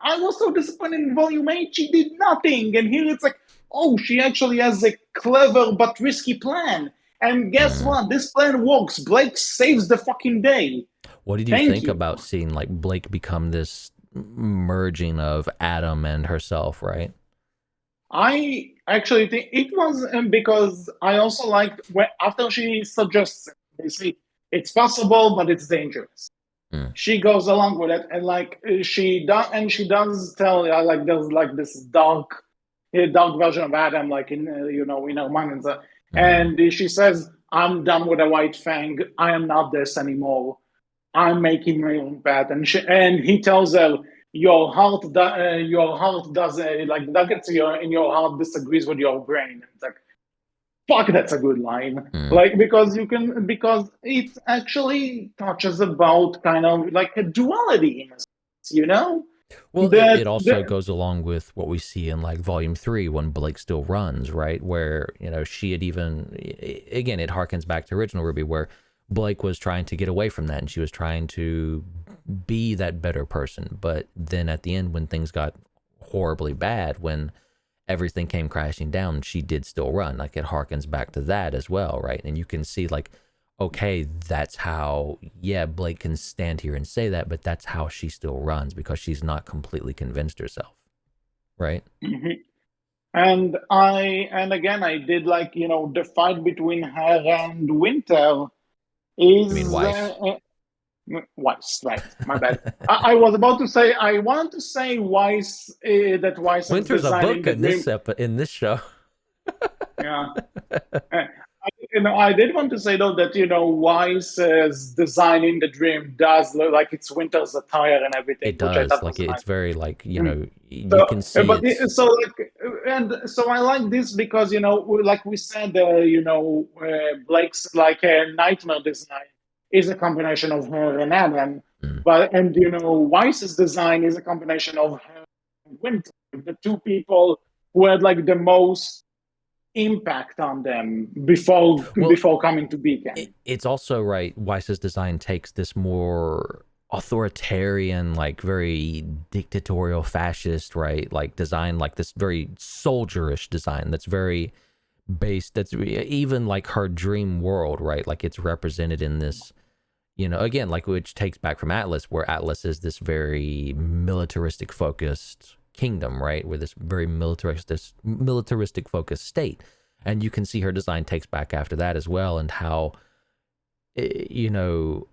I was so disappointed in Volume 8. She did nothing, and here it's like, oh, she actually has a clever but risky plan. And guess what? This plan works. Blake saves the fucking day. What did you think about seeing like Blake become this merging of Adam and herself, right? I actually think it was because I also liked after she suggests it, they say it's possible, but it's dangerous. She goes along with it, and she does tell there's like this dark version of Adam, like in our minds. And she says, I'm done with a white fang. I am not this anymore. I'm making my own path. And he tells her, your heart does like nuggets in your heart disagrees with your brain. It's like, fuck, that's a good line. Because it actually touches about kind of like a duality in a sense, Well, it also goes along with what we see in like Volume 3 when Blake still runs, right? Where, she had even, again, it harkens back to original RWBY, where Blake was trying to get away from that and she was trying to be that better person. But then at the end, when things got horribly bad, when everything came crashing down, she did still run. Like it harkens back to that as well, right? And you can see like, okay, that's how, Blake can stand here and say that, but that's how she still runs because she's not completely convinced herself, right? Mm-hmm. And again, I did like, the fight between her and Winter is... You mean Weiss? Weiss, right? My bad. I was about to say I wanted to say Weiss that Weiss's Winter's a design book in the in this dream. in this show. Yeah. Uh, I did want to say though that Weiss's design in the dream does look like it's Winter's attire and everything, It which I does. thought Like was nice. it's very like, Mm. you So, can see it's and so I like this because like we said, Blake's like a nightmare design is a combination of her and Adam, mm. and Weiss's design is a combination of her and Winter, the two people who had like the most impact on them before Well, before coming to Beacon. it's also right. Weiss's design takes this more authoritarian, like very dictatorial, fascist, right? Like design, like this very soldierish design that's very based. That's even like her dream world, right? Like it's represented in this, again, like which takes back from Atlas, where Atlas is this very militaristic focused kingdom, right? Where this very militaristic focused state. And you can see her design takes back after that as well, and how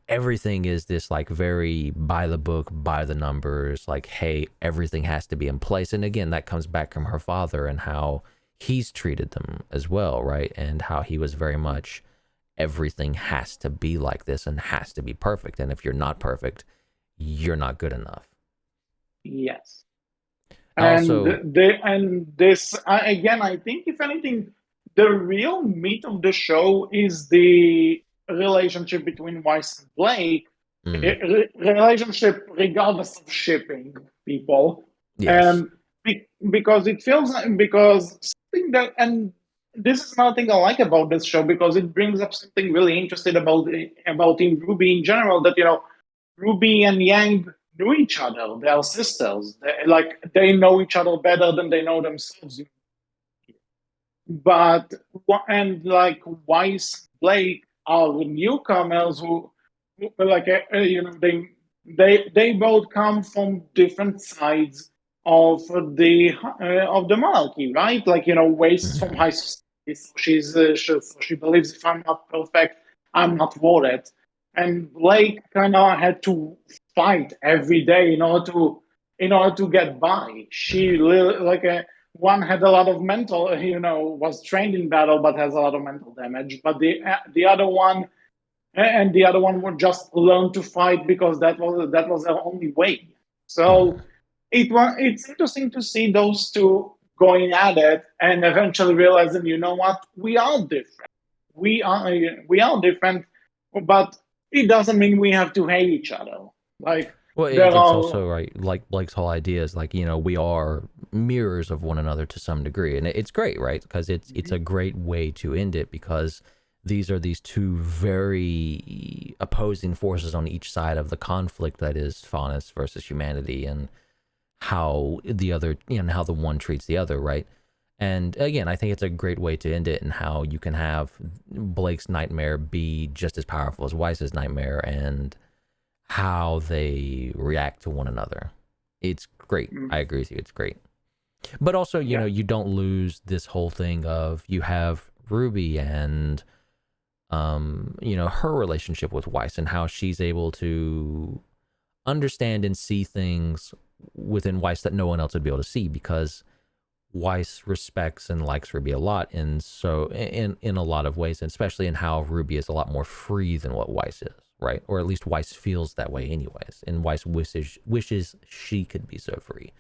everything is this like very by the book, by the numbers, like, hey, everything has to be in place. And again, that comes back from her father and how he's treated them as well, right? And how he was very much everything has to be like this and has to be perfect. And if you're not perfect, you're not good enough. Yes. And Also, this again, I think if anything, the real meat of the show is the relationship between Weiss and Blake, mm, relationship regardless of shipping people, yes. and because it feels like because something that and this is another thing I like about this show because it brings up something really interesting about in RWBY in general that RWBY and Yang knew each other. They are sisters. They know each other better than they know themselves. But and like Weiss, Blake are newcomers who like they both come from different sides of the monarchy, right? Like Weiss is from Mhm. high society. So she believes if I'm not perfect, I'm not worth it. And Blake kind of had to fight every day in order to get by. Like a one had a lot of mental, was trained in battle but has a lot of mental damage. But the other one and the other one would just learn to fight because that was their only way. So Mhm. it's interesting to see those two going at it and eventually realizing, what, we are different. We are different, but it doesn't mean we have to hate each other. Like Well, there it's are, also right. Like Blake's whole idea is like, we are mirrors of one another to some degree, and it's great, right? Because it's a great way to end it because these two very opposing forces on each side of the conflict that is Faunus versus humanity, and how the other, how the one treats the other, right? And again, I think it's a great way to end it, and how you can have Blake's nightmare be just as powerful as Weiss's nightmare, and how they react to one another. It's great. I agree with you. It's great. But also, yeah. you don't lose this whole thing of you have RWBY and her relationship with Weiss and how she's able to understand and see things within Weiss that no one else would be able to see, because Weiss respects and likes RWBY a lot, and so in a lot of ways, and especially in how RWBY is a lot more free than what Weiss is, right? Or at least Weiss feels that way, anyways. And Weiss wishes she could be so free.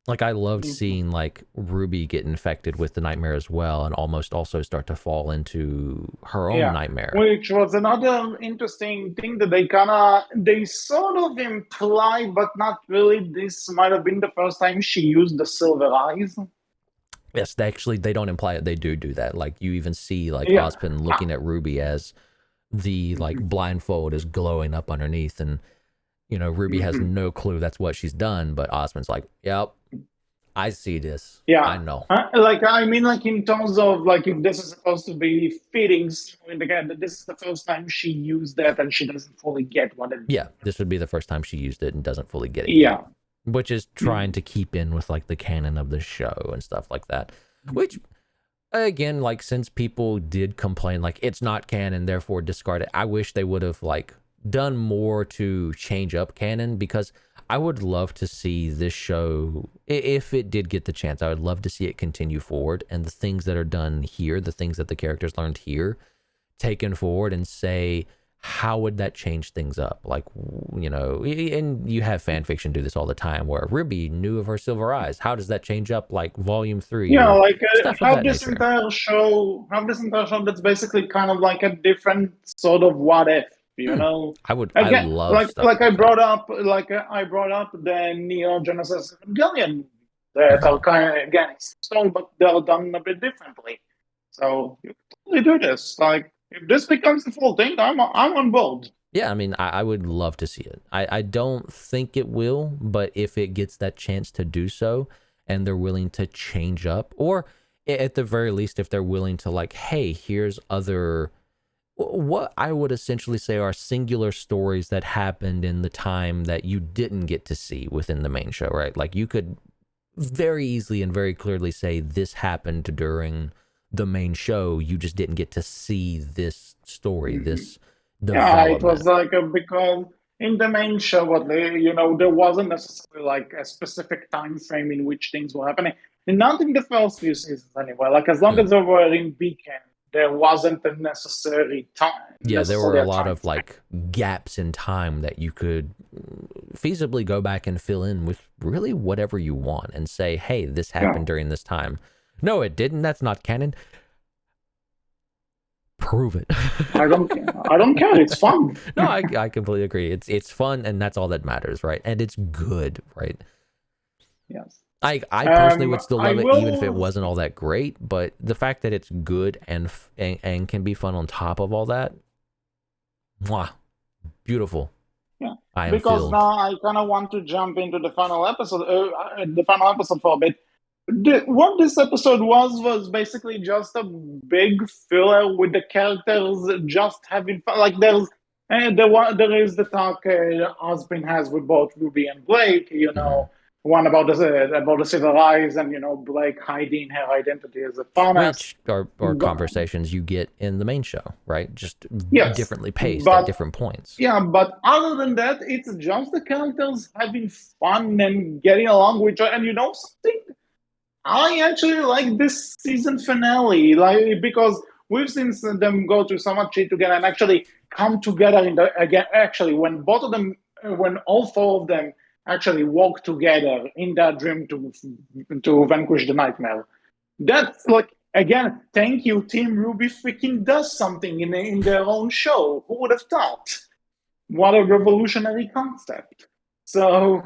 Like I loved Mhm. seeing like RWBY get infected with the nightmare as well, and almost also start to fall into her own Yeah, nightmare. which was another interesting thing that they sort of implied, but not really. This might have been the first time she used the silver eyes. Yes, they don't imply it. They do that. Like you even see like Yeah. Ozpin Ah, looking at RWBY as the like mhm, blindfold is glowing up underneath, and RWBY has mhm. no clue that's what she's done, but Osmond's like, yep, I see this. I Yeah. know. Like I mean, like in terms of like if this is supposed to be fittings, again, that this is the first time she used that and she doesn't fully get what it Yeah, means. this would be the first time she used it and doesn't fully get it yet. Yeah. Which is trying Mhm. to keep in with like the canon of the show and stuff like that. Which again, like since people did complain like it's not canon, therefore discard it, I wish they would have like done more to change up canon, because I would love to see this show, if it did get the chance, I would love to see it continue forward, and the things that are done here, the things that the characters learned here, taken forward, and say, how would that change things up? Like, and you have fan fiction do this all the time, where RWBY knew of her silver eyes. How does that change up, like, volume 3 Yeah, or like stuff of have that this nature? entire show, that's basically kind of like a different sort of what if, you know? I Again, love like stuff I like that. brought up, I brought up the Neo Genesis Evangelion that are kind of again story, but they're done a bit differently. So you can totally do this. Like if this becomes the full thing, I'm on board. Yeah, I mean, I would love to see it. I don't think it will, but if it gets that chance to do so, and they're willing to change up, or at the very least, if they're willing to, like, hey, here's other, what I would essentially say are singular stories that happened in the time that you didn't get to see within the main show, right? Like, you could very easily and very clearly say this happened during the main show. You just didn't get to see this story, Mhm. this Yeah, it development. was like because in the main show, there wasn't necessarily like a specific time frame in which things were happening. And not in the first few seasons anyway. Like as long as Mm. they were in Beacon, there wasn't a necessary time, Yeah, there were necessarily a a lot time of frame. like gaps in time that you could feasibly go back and fill in with really whatever you want and say, hey, this Yeah, happened during this time. No, it didn't. That's not canon. Prove it. I don't care. I don't care. It's fun. No, I completely agree. It's fun, and that's all that matters, right? And it's good, right? Yes. I personally would still I love it even if it will. wasn't all that great, but the fact that it's good and can be fun on top of all that, mwah, beautiful. Yeah, I am because filled. now I kind of want to jump into the final episode for a bit. What this episode was basically just a big filler with the characters just having fun. Like there is the talk Osborne has with both Ruby and Blake. Mhm. One about the silver eyes, and Blake hiding her identity as a Thomas. Which are conversations you get in the main show, right? Just Yes, differently paced at but different points. yeah, but other than that, it's just the characters having fun and getting along with each other. And something, I actually like this season finale, like because we've seen them go through so much shit together and actually come together in the again. Actually, when all four of them actually walk together in that dream to vanquish the nightmare, that's like again, thank you, Team Ruby freaking does something in their own show. Who would have thought? What a revolutionary concept. So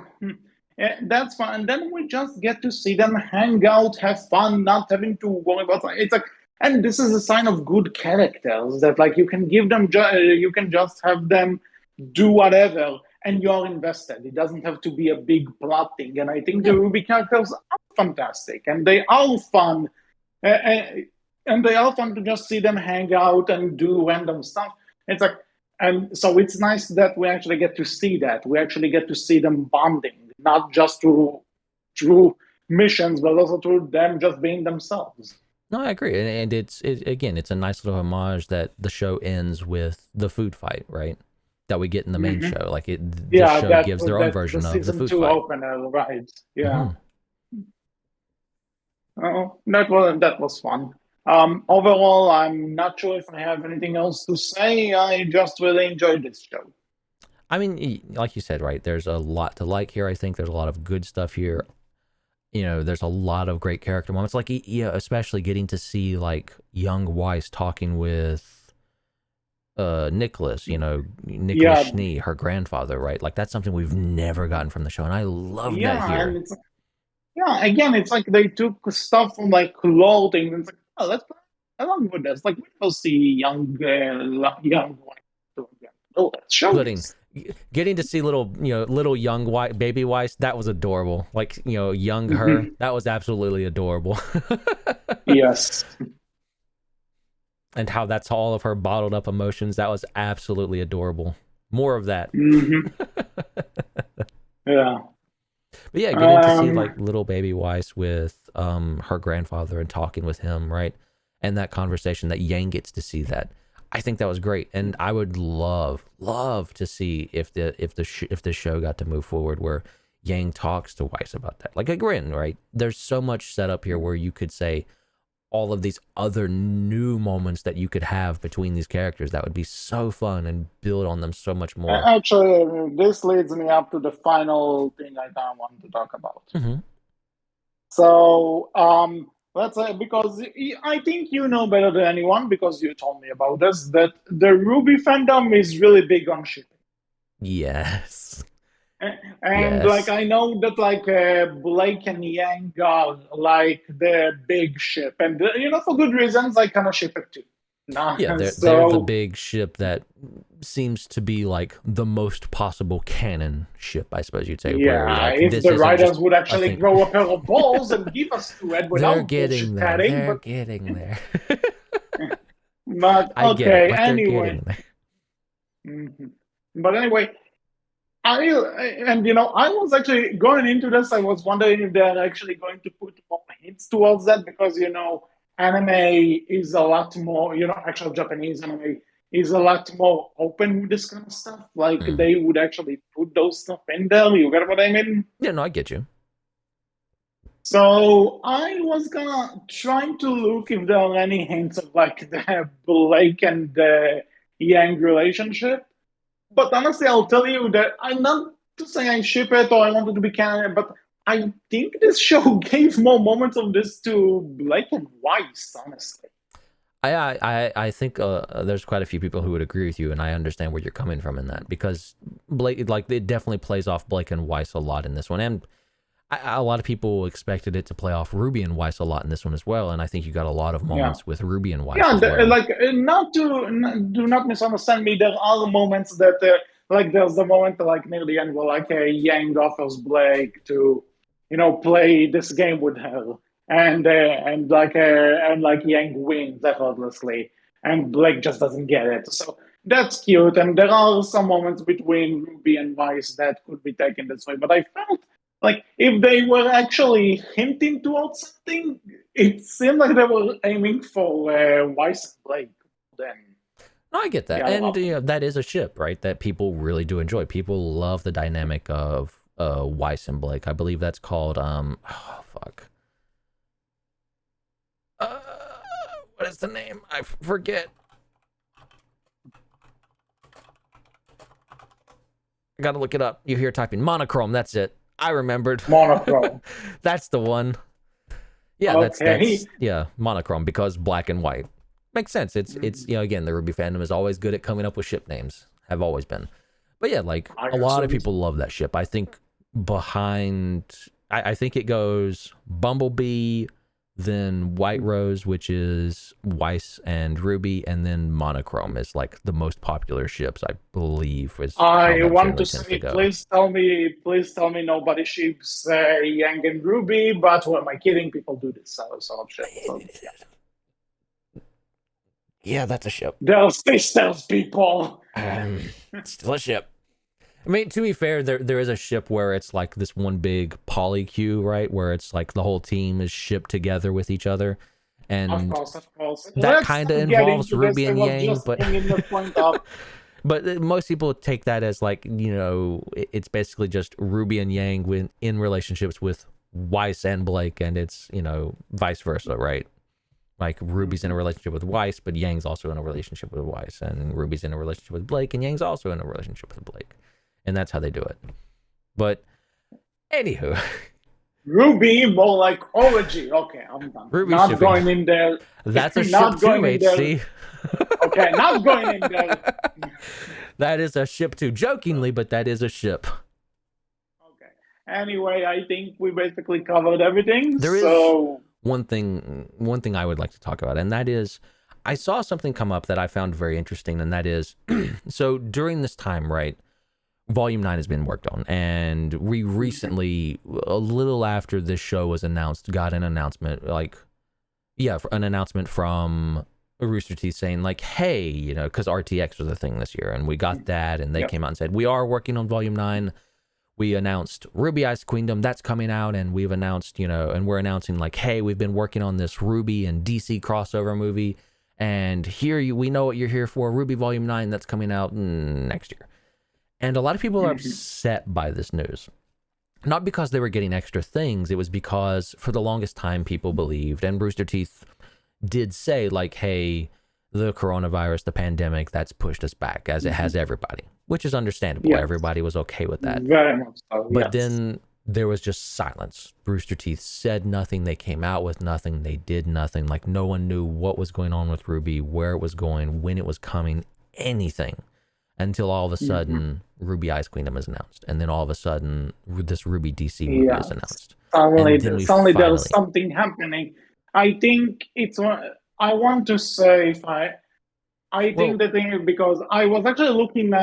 that's fun. And then we just get to see them hang out, have fun, not having to worry about it's like and this is a sign of good characters that like you can give them you can just have them do whatever and you're invested. It doesn't have to be a big plot thing. And I think the Yeah. Ruby characters are fantastic and they are fun. Uh, uh, and they are fun to just see them hang out and do random stuff. It's like, and so it's nice that we actually get to see that. We actually get to see them bonding, not just through missions, but also through them just being themselves. No, I agree, and again, it's a nice little homage that the show ends with the food fight, right? That we get in the main Mm-hmm. show. Like this Yeah, show gives their own that's the version of the season food two fight. opener, right? Yeah. Hmm. Oh, that was fun. Overall, I'm not sure if I have anything else to say. I just really enjoyed this show. I mean, like you said, right? There's a lot to like here. I think there's a lot of good stuff here. There's a lot of great character moments. Like, especially getting to see like young Weiss talking with Nicholas. Nicholas Yeah, Schnee, her grandfather, right? Like that's something we've never gotten from the show, and I love that yeah, and here. again, it's like they took stuff from like clothing and it's like, oh, let's play along with this. Like we will see young one. Oh, let's show Getting this. getting to see little young white baby Weiss, that was adorable. Like, young her, that was absolutely adorable. Yes. And how that's all of her bottled up emotions, that was absolutely adorable. More of that. Hmm. Yeah. But yeah, getting to see Um. like little baby Weiss with her grandfather and talking with him, right? And that conversation that Yang gets to see that. I think that was great, and I would love to see if the show got to move forward where Yang talks to Weiss about that, like a grin, right? There's so much set up here where you could say all of these other new moments that you could have between these characters that would be so fun and build on them so much more. Actually, this leads me up to the final thing I kind of want to talk about. Mm-hmm. So, let's say, because I think you know better than anyone, because you told me about this, that the RWBY fandom is really big on shipping. Yes. And Yes. like I know that like Blake and Yang are like the big ship, and for good reasons I kind of ship it too. Nah, Yeah, they're so the big ship that seems to be like the most possible canon ship, I suppose you'd say. Where yeah, like if this the isn't writers just would a actually thing. grow a pair of balls and give us to it They're without getting bullshit there. padding, They're but getting there. but I get it, okay, but they're anyway. getting there. Mhm. But anyway, I was actually going into this. I was wondering if they're actually going to put more hints towards that because anime is a lot more. Actual Japanese anime is a lot more open with this kind of stuff. Like they would actually put those stuff in there. You get what I mean? Yeah, no, I get you. So I was gonna trying to look if there are any hints of like the Blake and the Yang relationship. But honestly, I'll tell you that I'm not to say I ship it or I want it to be canon, but I think this show gave more moments of this to Blake and Weiss, honestly. I think there's quite a few people who would agree with you, and I understand where you're coming from in that because Blake, like, it definitely plays off Blake and Weiss a lot in this one, and a lot of people expected it to play off Ruby and Weiss a lot in this one as well, and I think you got a lot of moments Yeah. with Ruby and Weiss Yeah, as well. like do not misunderstand me. There are moments that like there's the moment like near the end where like Yang offers Blake to play this game with her, and Yang wins effortlessly, and Blake just doesn't get it. So that's cute, and there are some moments between Ruby and Vice that could be taken this way. But I felt like if they were actually hinting towards something, it seemed like they were aiming for Weiss and Blake. Then No, I get that, yeah, and that is a ship, right? That people really do enjoy. People love the dynamic of Weiss and Blake. I believe that's called oh fuck. What is the name? I forget. I gotta look it up. You hear typing monochrome. That's it. I remembered. monochrome. That's the one. Yeah, Okay. that's monochrome because black and white makes sense. It's again, the RWBY fandom is always good at coming up with ship names. Have always been. But yeah, like a lot of people love that ship. I think I think it goes Bumblebee, then White Rose, which is Weiss and Ruby, and then Monochrome is like the most popular ships, I believe. I want to say, please tell me nobody ships Yang and Ruby, but who am I kidding? People do this sort of shit. So, yeah, that's a ship. They're sisters, people. Still a ship. I mean, to be fair, there is a ship where it's like this one big polycule, right? Where it's like the whole team is shipped together with each other. And of course. That kind of involves Ruby and Yang, but but most people take that as like, it's basically just Ruby and Yang in relationships with Weiss and Blake, and it's, vice versa, right? Like Ruby's in a relationship with Weiss, but Yang's also in a relationship with Weiss, and Ruby's in a relationship with Blake, and Yang's also in a relationship with Blake. And that's how they do it. But anywho, Ruby more like orgy. Okay, I'm done. Ruby not shipping. Going in there. That's a ship too, HC. Okay, not going in there. That is a ship too, jokingly, but that is a ship. Okay. Anyway, I think we basically covered everything. There is one thing I would like to talk about, and that is I saw something come up that I found very interesting, and that is so during this time, right? Volume 9 has been worked on, and we recently, a little after this show was announced, got an announcement, an announcement from Rooster Teeth saying, like, hey, because RTX was a thing this year, and we got that, and they came out and said, we are working on Volume 9. We announced RWBY Ice Queendom, that's coming out, and we've announced, and we're announcing, like, hey, we've been working on this RWBY and DC crossover movie, And we know what you're here for. RWBY Volume 9, that's coming out next year. And a lot of people are upset by this news. Not because they were getting extra things. It was because for the longest time, people believed, and Rooster Teeth did say, like, hey, the coronavirus, the pandemic, that's pushed us back, as it has everybody, which is understandable. Yes. Everybody was okay with that. Very much so, But then there was just silence. Rooster Teeth said nothing. They came out with nothing. They did nothing. Like, no one knew what was going on with RWBY, where it was going, when it was coming, anything. Until all of a sudden, RWBY Ice Queendom is announced. And then all of a sudden, this RWBY DC movie is announced. Suddenly there's something happening. I think it's... I want to say think the thing is, because I was actually looking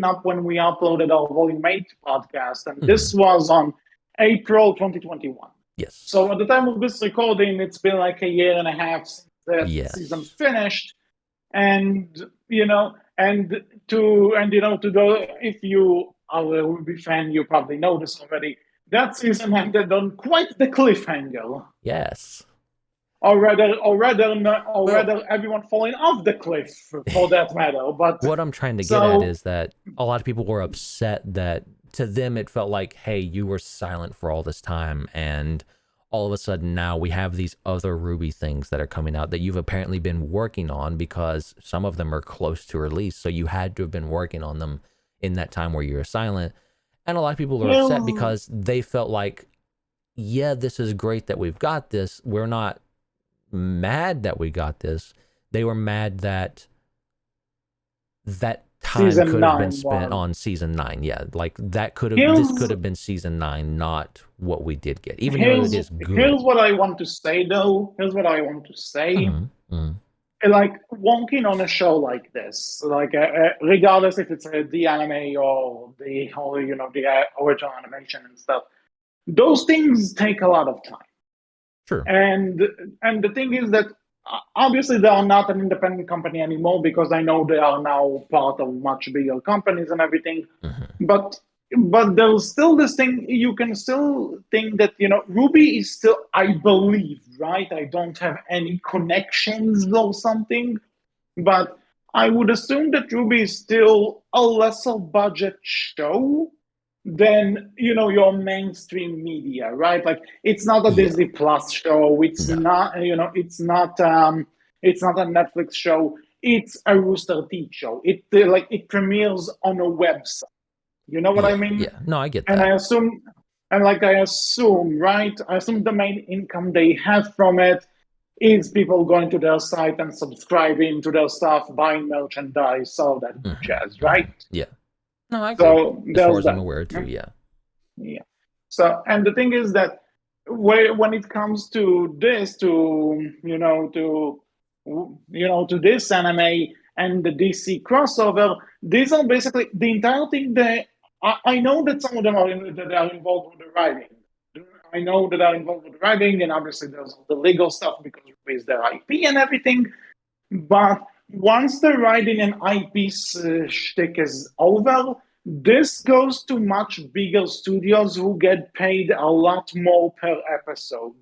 up when we uploaded our Volume 8 podcast, and this was on April 2021. Yes. So at the time of this recording, it's been like a year and a half since the season finished, and if you are a RWBY fan, you probably know this already. That season ended on quite the cliffhanger. Yes. Or rather, everyone falling off the cliff, for that matter. But what I'm trying to get at is that a lot of people were upset that to them it felt like, hey, you were silent for all this time, and all of a sudden now we have these other RWBY things that are coming out that you've apparently been working on, because some of them are close to release, so you had to have been working on them in that time where you were silent. And a lot of people are upset because they felt like, yeah, this is great that we've got this. We're not mad that we got this. They were mad that time could have been spent on season 9. Yeah, like this could have been season 9, not what we did get, even though it is good. Here's what I want to say, though. Like, working on a show like this, like regardless if it's the anime or the original animation and stuff, those things take a lot of time. Sure. And the thing is that obviously they are not an independent company anymore, because I know they are now part of much bigger companies and everything. But there's still this thing. You can still think that RWBY is still, I believe, right? I don't have any connections or something, but I would assume that RWBY is still a lesser budget show than your mainstream media, right? Like, it's not a Disney Plus show. It's not it's not a Netflix show. It's a Rooster Teeth show. It premieres on a website. You know what I mean? Yeah. No, I get that. And I assume, right? I assume the main income they have from it is people going to their site and subscribing to their stuff, buying merchandise, all that jazz, right? Yeah. No, I agree. So as far as I'm aware too, yeah. So, and the thing is that when it comes to this, to this anime and the DC crossover, these are basically the entire thing. I know that some of them are involved with the writing. I know that are involved with the writing, and obviously there's the legal stuff because it's their IP and everything. But once the writing and IP shtick is over, this goes to much bigger studios who get paid a lot more per episode.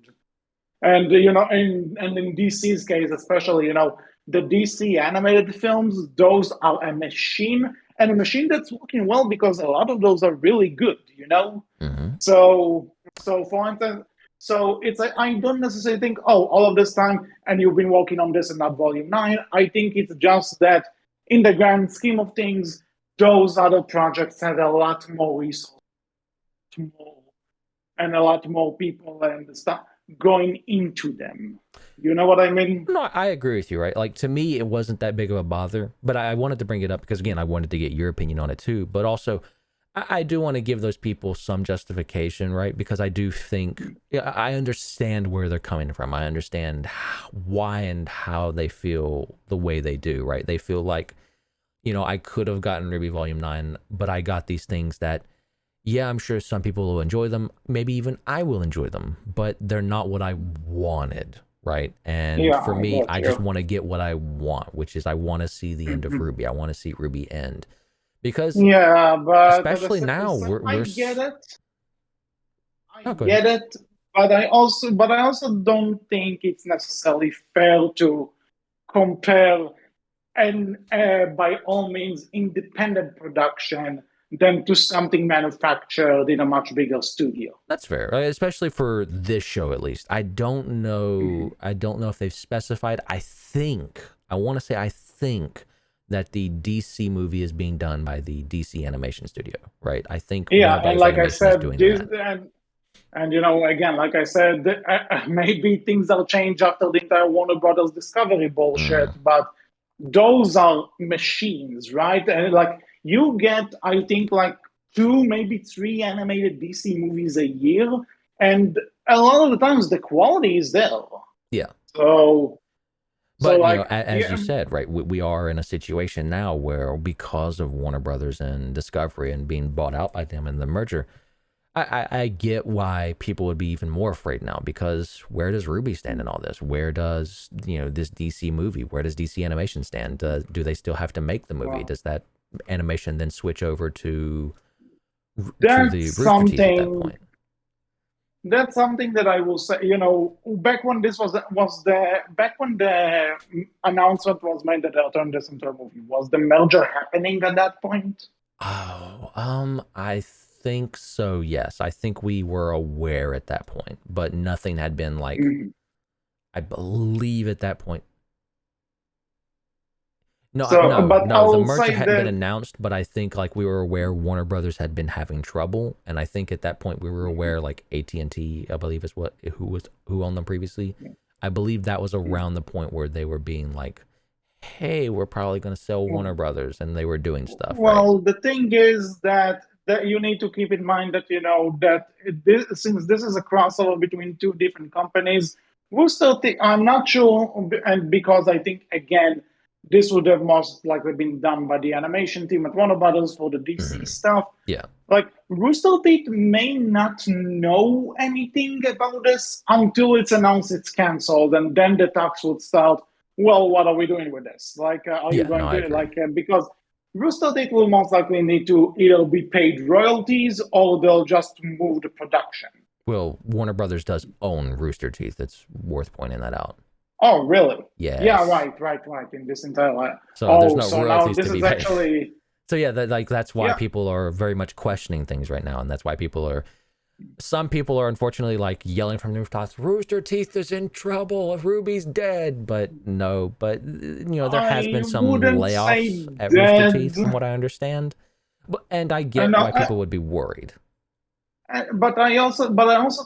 And in DC's case, especially, the DC animated films, those are a machine, and a machine that's working well, because a lot of those are really good, So for instance, it's like, I don't necessarily think, all of this time and you've been working on this and not Volume 9. I think it's just that in the grand scheme of things, those other projects had a lot more resources and a lot more people and stuff going into them. You know what I mean? No, I agree with you, right? Like, to me, it wasn't that big of a bother, but I wanted to bring it up because, again, I wanted to get your opinion on it too. But also, I do want to give those people some justification, right? Because I do think, I understand where they're coming from. I understand why and how they feel the way they do, right? They feel like, I could have gotten RWBY Volume 9, but I got these things that, yeah, I'm sure some people will enjoy them. Maybe even I will enjoy them, but they're not what I wanted, right? And for me, I just want to get what I want, which is I want to see the end of RWBY. I want to see RWBY end. Because but especially now, I get it. Get it, but I also don't think it's necessarily fair to compare and by all means independent production than to something manufactured in a much bigger studio. That's fair, especially for this show at least. I don't know if they've specified. I want to say that the DC movie is being done by the DC Animation Studio, right? I think Yeah, Warner Brothers and like I Animation is said, doing this that. and again, like I said, maybe things will change after the entire Warner Brothers Discovery bullshit, but those are machines, right? And like you get, I think, like 2, maybe 3 animated DC movies a year, and a lot of the times the quality is there. Yeah. So, But like, as you yeah, said, right, we are in a situation now where, because of Warner Brothers and Discovery and being bought out by them in the merger, I get why people would be even more afraid now, because where does RWBY stand in all this? Where does, this DC movie, where does DC Animation stand? Do they still have to make the movie? well, Does that animation then switch over to the that's Rooster Teeth at that something. point? That's something that I will say. Back when this was the back when the announcement was made that they'll turn this into a movie, was the merger happening at that point? Oh, I think so. Yes, I think we were aware at that point, but nothing had been like. Mhm. I believe at that point. No, So, but I The will merger say hadn't been that. announced, but I think like we were aware Warner Brothers had been having trouble, and I think at that point we were aware like AT&T, I believe is who owned them previously. I believe that was around the point where they were being like, "Hey, we're probably going to sell Warner Brothers," and they were doing stuff, right? Well, the thing is that you need to keep in mind that since this is a crossover between 2 different companies, we'll still think. I'm not sure, and because I think again, this would have most likely been done by the animation team at Warner Brothers for the DC stuff. Yeah. Like Rooster Teeth may not know anything about this until it's announced it's canceled, and then the talks would start. Well, what are we doing with this? Like, are you Yeah, no, going I to agree. because Rooster Teeth will most likely need to either be paid royalties or they'll just move the production. Well, Warner Brothers does own Rooster Teeth. It's worth pointing that out. Oh, really? Yeah, Yes. right. In this entire. So there's Oh, no so now royalties this to be is paid. actually. So yeah, that's why Yeah. people are very much questioning things right now, and that's why some people are unfortunately like yelling from the rooftops, "Rooster Teeth is in trouble. RWBY's dead." But no, there has I been some wouldn't say layoffs at Rooster dead. Teeth, from what I understand. And I I get know. why people would be worried. But I also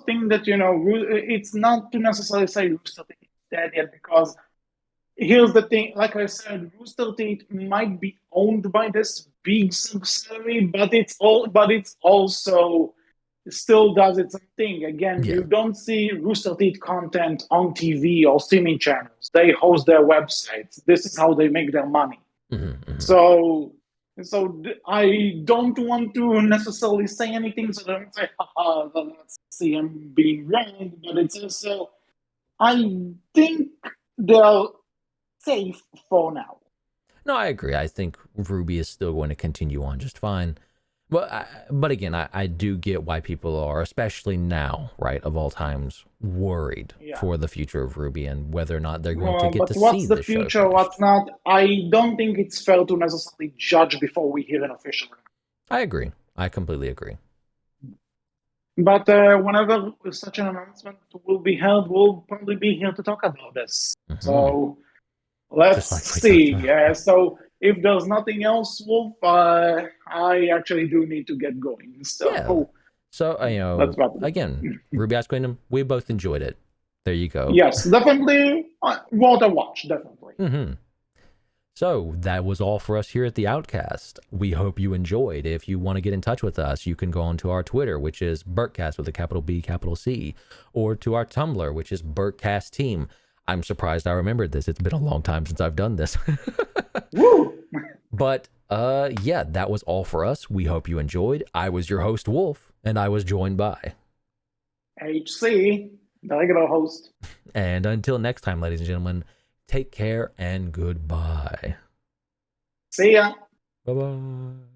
think that it's not to necessarily say Rooster Teeth is dead yet, because here's the thing. Like I said, Rooster Teeth might be owned by this big subsidiary, but it's also still does its own thing. Again, Yeah. you don't see Rooster Teeth content on TV or streaming channels. They host their websites. This is how they make their money. So, I don't want to necessarily say anything, so don't say, haha, let's see I'm being wrong. But it's also, I think they're safe for now. No, I agree. I think RWBY is still going to continue on just fine. But again, I do get why people are, especially now, right, of all times, worried Yeah. for the future of RWBY and whether or not they're going to get But to what's see the the show future, finished. what's not? I don't think it's fair to necessarily judge before we hear an official. I agree. I completely agree. But whenever such an announcement will be held, we'll probably be here to talk about this. So let's Just like we talked see. about. So if there's nothing else, Wolf, I actually do need to get going. Yeah. So So, let's wrap it up. again, RWBY Ice Queendom, we both enjoyed it. There you go. Yes, definitely. Worth a watch, definitely. So that was all for us here at the Outcast. We hope you enjoyed. If you want to get in touch with us, you can go onto our Twitter, which is Berkcast with a capital B, capital C, or to our Tumblr, which is Berkcast Team. I'm surprised I remembered this. It's been a long time since I've done this. Woo! But yeah, that was all for us. We hope you enjoyed. I was your host, Wolf, and I was joined by HC, the regular host. And until next time, ladies and gentlemen, take care and goodbye. See ya. Bye-bye.